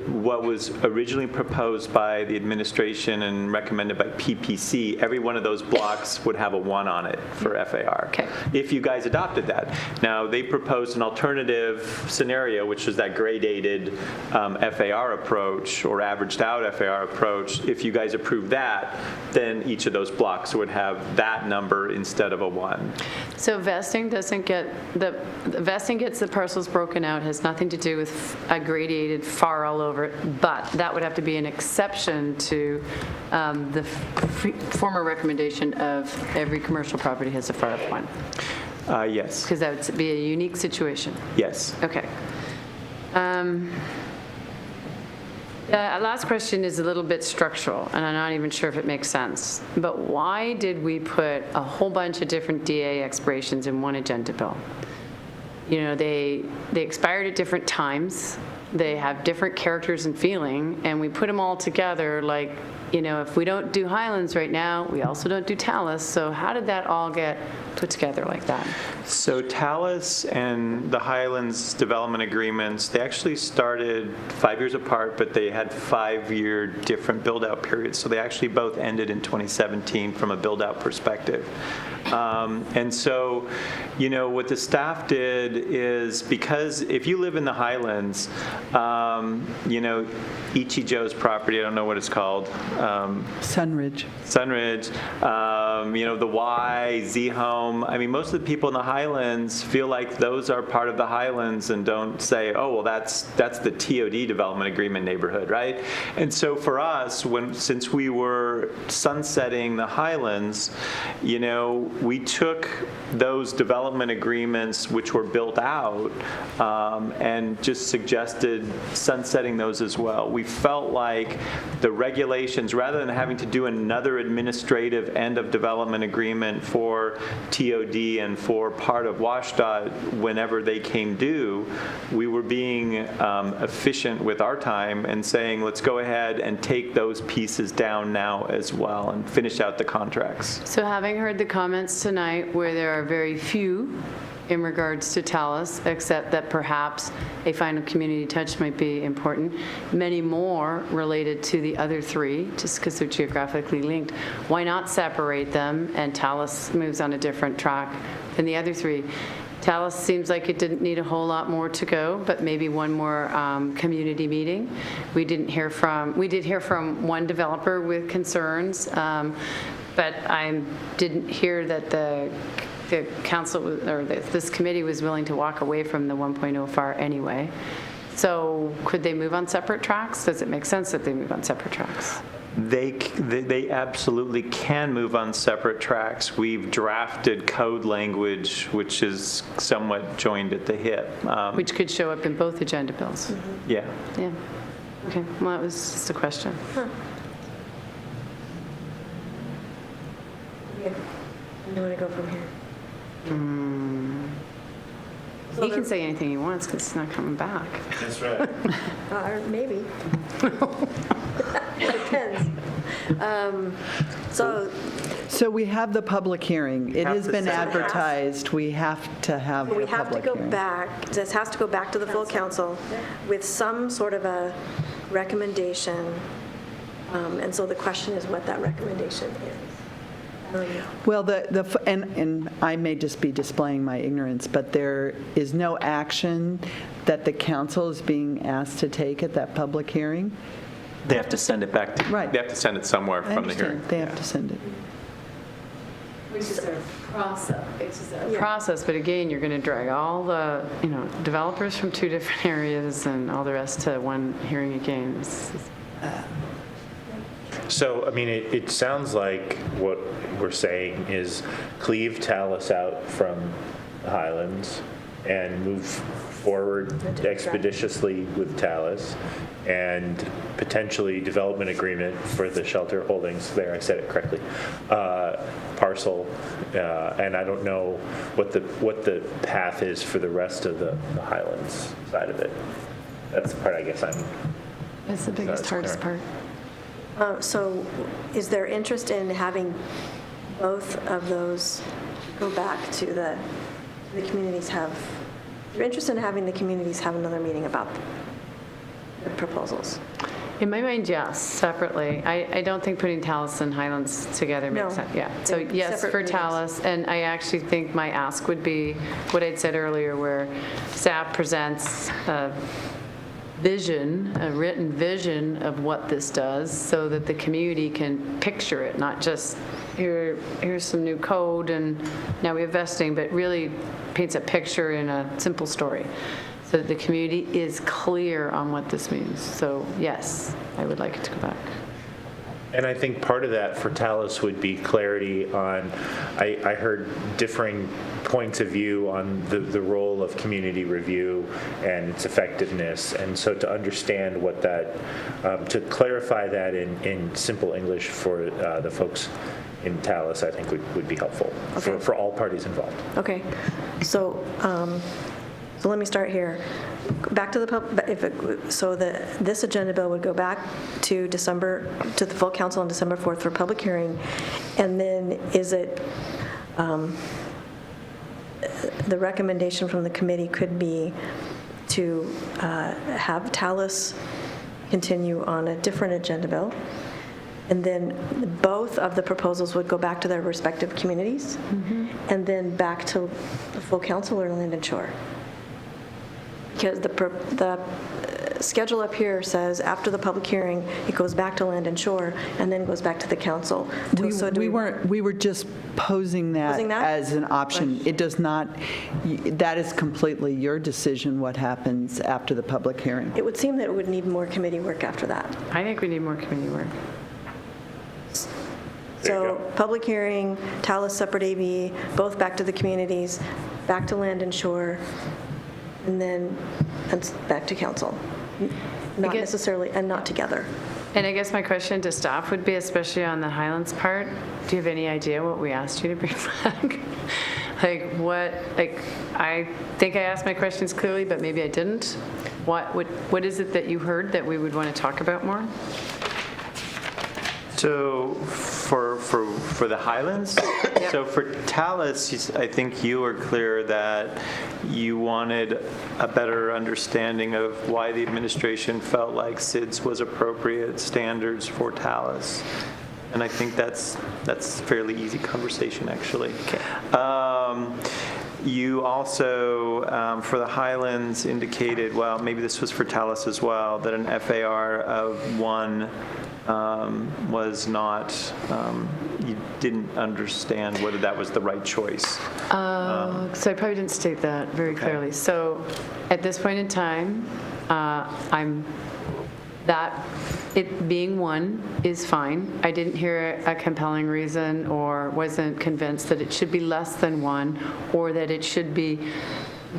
What was originally proposed by the administration and recommended by PPC, every one of those blocks would have a 1 on it for FAR. Okay. If you guys adopted that. Now, they proposed an alternative scenario, which is that gradated FAR approach or averaged out FAR approach. If you guys approve that, then each of those blocks would have that number instead of a 1. So vesting doesn't get, the vesting gets the parcels broken out, has nothing to do with a gradated FAR all over it, but that would have to be an exception to the former recommendation of every commercial property has a FAR of 1. Yes. Because that would be a unique situation. Yes. Okay. Last question is a little bit structural, and I'm not even sure if it makes sense. But why did we put a whole bunch of different DA expirations in one agenda bill? You know, they expired at different times. They have different characters and feeling, and we put them all together like, you know, if we don't do Highlands right now, we also don't do Talus. So how did that all get put together like that? So Talus and the Highlands development agreements, they actually started 5 years apart, but they had 5-year different build-out periods. So they actually both ended in 2017 from a build-out perspective. And so, you know, what the staff did is, because if you live in the Highlands, you know, Ichi Joe's property, I don't know what it's called. Sunridge. Sunridge, you know, the Y, Z Home. I mean, most of the people in the Highlands feel like those are part of the Highlands and don't say, oh, well, that's the TOD development agreement neighborhood, right? And so for us, since we were sunsetting the Highlands, you know, we took those development agreements which were built out and just suggested sunsetting those as well. We felt like the regulations, rather than having to do another administrative end of development agreement for TOD and for part of WashDOT whenever they came due, we were being efficient with our time and saying, let's go ahead and take those pieces down now as well and finish out the contracts. So having heard the comments tonight where there are very few in regards to Talus, except that perhaps a final community touch might be important, many more related to the other 3, just because they're geographically linked. Why not separate them and Talus moves on a different track than the other 3? Talus seems like it didn't need a whole lot more to go, but maybe one more community meeting. We did hear from one developer with concerns, but I didn't hear that the council or this committee was willing to walk away from the 1.0 FAR anyway. So could they move on separate tracks? Does it make sense that they move on separate tracks? They absolutely can move on separate tracks. We've drafted code language which is somewhat joined at the hip. Which could show up in both agenda bills. Mm-hmm. Yeah. Yeah. Okay. Well, that was just a question. Huh. Yeah. You want to go from here? He can say anything he wants because he's not coming back. That's right. Or maybe. It depends. So we have the public hearing. It has been advertised. We have to have the We have to public go hearing. back, this has to go back to the full council with some sort of a recommendation. And so the question is what that recommendation is. Well, and I may just be displaying my ignorance, but there is no action that the council is being asked to take at that public hearing? They have to send it back to, Right. They have to send it somewhere I from the hearing. understand. They have to send it. Which is a process. It's a process, but again, you're going to drag all the, developers from 2 different areas and all the rest to one hearing again. So, I mean, it sounds like what we're saying is cleave Talus out from the Highlands, and move forward expeditiously with Talus, and potentially development agreement for the shelter holdings there, I said it correctly, parcel, and I don't know what the path is for the rest of the Highlands side of it. That's the part I guess That's the biggest, hardest part. So is there interest in having both of those go back to the communities have, you're interested in having the communities have another meeting about the proposals? In my mind, yes, separately. I don't think putting Talus and Highlands together makes No. sense. Yeah, so They're yes separate for meetings. Talus, and I actually think my ask would be what I'd said earlier, where staff presents a vision, a written vision of what this does, so that the community can picture it, not just here's some new code and now we have vesting, but really paints a picture in a simple story, so that the community is clear on what this means. So yes, I would like it to go back. And I think part of that for Talus would be clarity on, I heard differing points of view on the role of community review and its effectiveness. And so to understand what that, to clarify that in simple English for the folks in Talus, I think would be helpful for all parties involved. Okay, so let me start here. Back to this agenda bill would go back to December, to the full council on December 4th for public hearing, and then is it, the recommendation from the committee could be to have Talus continue on a different agenda bill, and then both of the proposals would go back to their respective communities, and then back to the full council or Land and Shore. Because the schedule up here says after the public hearing, it goes back to Land and Shore and then goes back to the council. So do We were just posing that as an option. It does not, that is completely your decision what happens after the public hearing. It would seem that it would need more committee work after that. I think we need more community work. So public hearing, Talus separate AV, both back to the communities, back to Land and Shore, and then back to council. Not necessarily, and not together. And I guess my question to staff would be, especially on the Highlands part, do you have any idea what we asked you to bring back? I think I asked my questions clearly, but maybe I didn't. What is it that you heard that we would want to talk about more? So for the Highlands, so for Talus, I think you were clear that you wanted a better understanding of why the administration felt like SIDS was appropriate standards for Talus. And I think that's fairly easy conversation, actually. You also, for the Highlands, indicated, well, maybe this was for Talus as well, that an FAR of 1 was not, you didn't understand whether that was the right choice. So I probably didn't state that very clearly. So at this point in time, it being 1 is fine. I didn't hear a compelling reason or wasn't convinced that it should be less than 1 or that it should be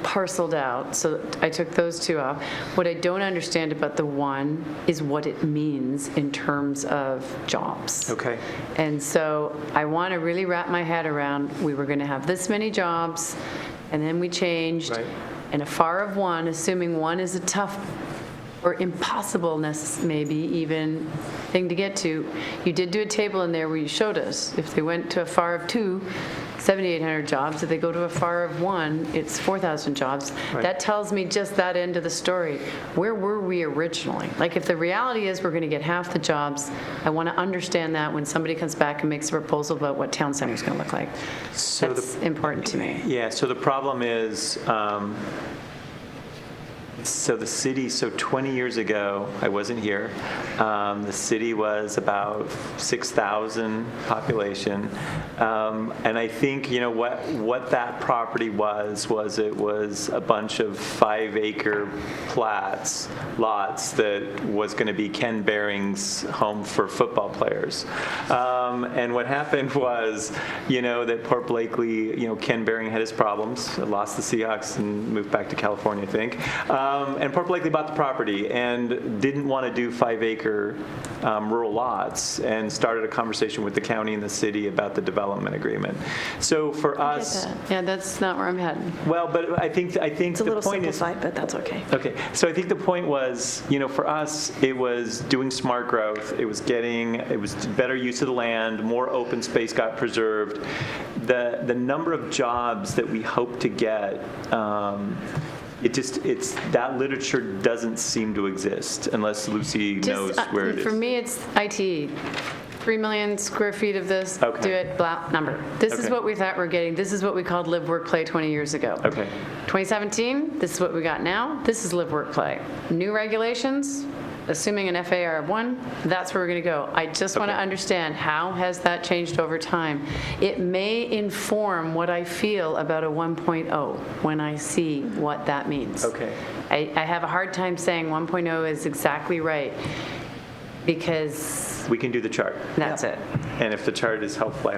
parceled out. So I took those 2 off. What I don't understand about the 1 is what it means in terms of jobs. Okay. And so I want to really wrap my head around, we were going to have this many jobs, and then we changed. Right. And a FAR of 1, assuming 1 is a tough or impossible-ness, maybe even thing to get to. You did do a table in there where you showed us if they went to a FAR of 2, 7,800 jobs. If they go to a FAR of 1, it's 4,000 jobs. Right. That tells me just that end of the story. Where were we originally? Like, if the reality is we're going to get half the jobs, I want to understand that when somebody comes back and makes a proposal about what town center is going to look like. So That's important to me. Yeah, so the problem is, So the city, 20 years ago, I wasn't here, the city was about 6,000 population. And I think, what that property was it was a bunch of 5-acre lots that was going to be Ken Bering's home for football players. And what happened was, that Port Blakely, Ken Bering had his problems, lost the Seahawks and moved back to California, I think. And Port Blakely bought the property and didn't want to do 5-acre rural lots and started a conversation with the county and the city about the development agreement. So for us, Yeah, that's not where I'm heading. well, but I think It's a the little point is, simplified, but that's okay. okay, so I think the point was, for us, it was doing smart growth. It was better use of the land, more open space got preserved. The number of jobs that we hope to get, that literature doesn't seem to exist unless Lucy knows where it is. For me, it's IT. 3 million square feet of this, Okay. do it, blah, number. This is Okay. what we thought we're getting. This is what we called live, work, play 20 years ago. Okay. 2017, this is what we got now. This is live, work, play. New regulations, assuming an FAR of 1, that's where we're going to go. I just want to Okay. understand, how has that changed over time? It may inform what I feel about a 1.0 when I see what that means. Okay. I have a hard time saying 1.0 is exactly right, because We can do the chart. that's it. And if the chart is helpful,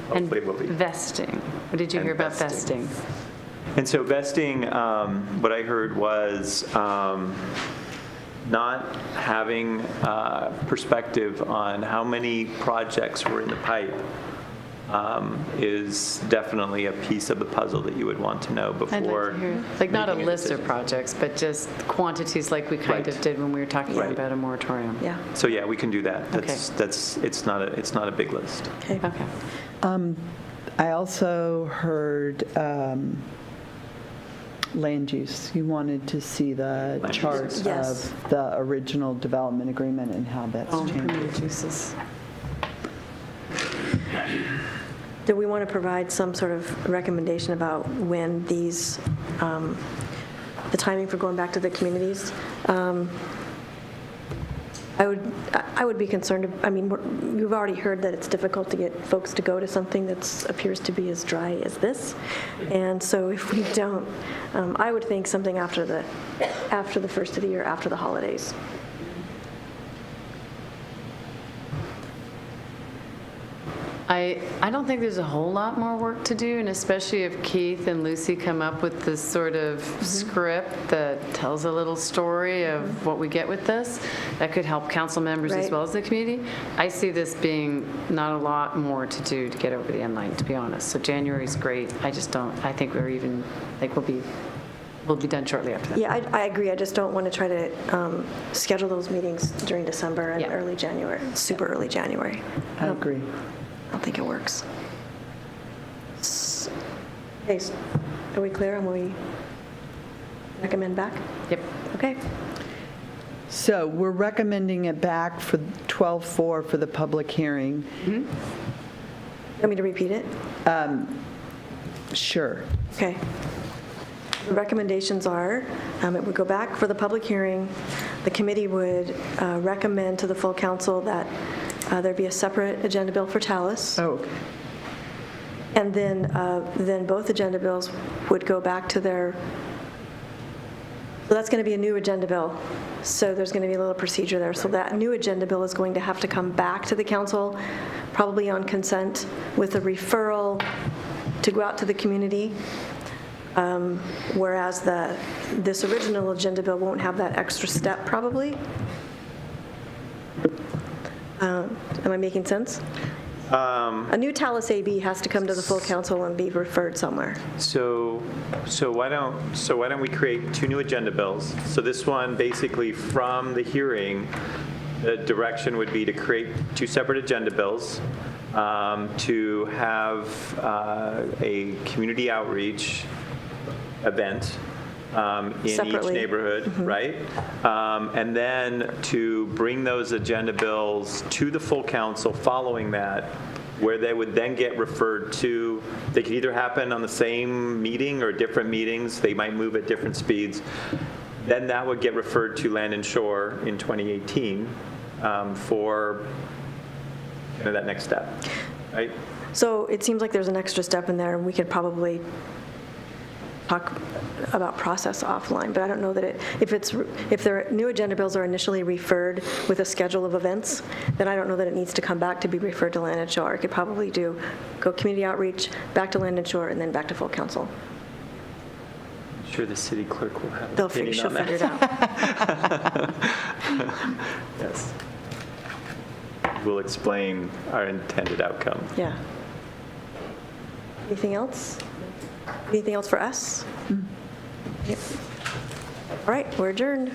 hopefully it will be. Vesting. What did you And hear about vesting. vesting? And so vesting, what I heard was not having perspective on how many projects were in the pipe is definitely a piece of the puzzle that you would want to know I'd before. like to hear, like, not a making list of decision. projects, but just quantities like we kind of Right. did when we were talking Right. about a moratorium. Yeah, So yeah, we can do that. Okay. It's not a big list. okay. Okay. I also heard land use. You wanted to see the Land chart use. Yes. of the original development agreement and how that's Oh, changed. permitted uses. Do we want to provide some sort of recommendation about when these, the timing for going back to the communities? I would be concerned, you've already heard that it's difficult to get folks to go to something that appears to be as dry as this. And so if we don't, I would think something after the first of the year, after the holidays. I don't think there's a whole lot more work to do, and especially if Keith and Lucy come up with this sort of script that tells a little story of what we get with this, that could help council members as Right. well as the community. I see this being not a lot more to do to get over the end line, to be honest. So January's great. I think we'll be done shortly after that. Yeah, I agree. I just don't want to try to schedule those meetings during December and Yeah. early January, super early January. I agree. I don't think it works. Okay, are we clear on what we recommend back? Yep. Okay. So we're recommending it back for 12/4 for the public hearing. Want me to repeat it? Sure. Okay. The recommendations are, it would go back for the public hearing. The committee would recommend to the full council that there be a separate agenda bill for Talus. Oh, okay. And then both agenda bills would go back to their, so that's going to be a new agenda bill. So there's going to be a little procedure there. So that new agenda bill is going to have to come back to the council, probably on consent, with a referral to go out to the community. Whereas this original agenda bill won't have that extra step, probably. Am I making sense? A new Talus AB has to come to the full council and be referred somewhere. So why don't we create 2 new agenda bills? So this one, basically from the hearing, the direction would be to create 2 separate agenda bills, to have a community outreach event in each Separately. neighborhood, right? And then to bring those agenda bills to the full council following that, where they would then get referred to, they could either happen on the same meeting or different meetings, they might move at different speeds. then that would get referred to Land and Shore in 2018 for that next step, right? So it seems like there's an extra step in there, and we could probably talk about process offline, but I don't know that if their new agenda bills are initially referred with a schedule of events, then I don't know that it needs to come back to be referred to Land and Shore. It could probably go community outreach, back to Land and Shore, and then back to full council. I'm sure the city clerk will have an She'll opinion on that. figure it out. Yes. We'll explain our intended outcome. Yeah. Anything else? Anything else for us? Yep. All right, we're adjourned.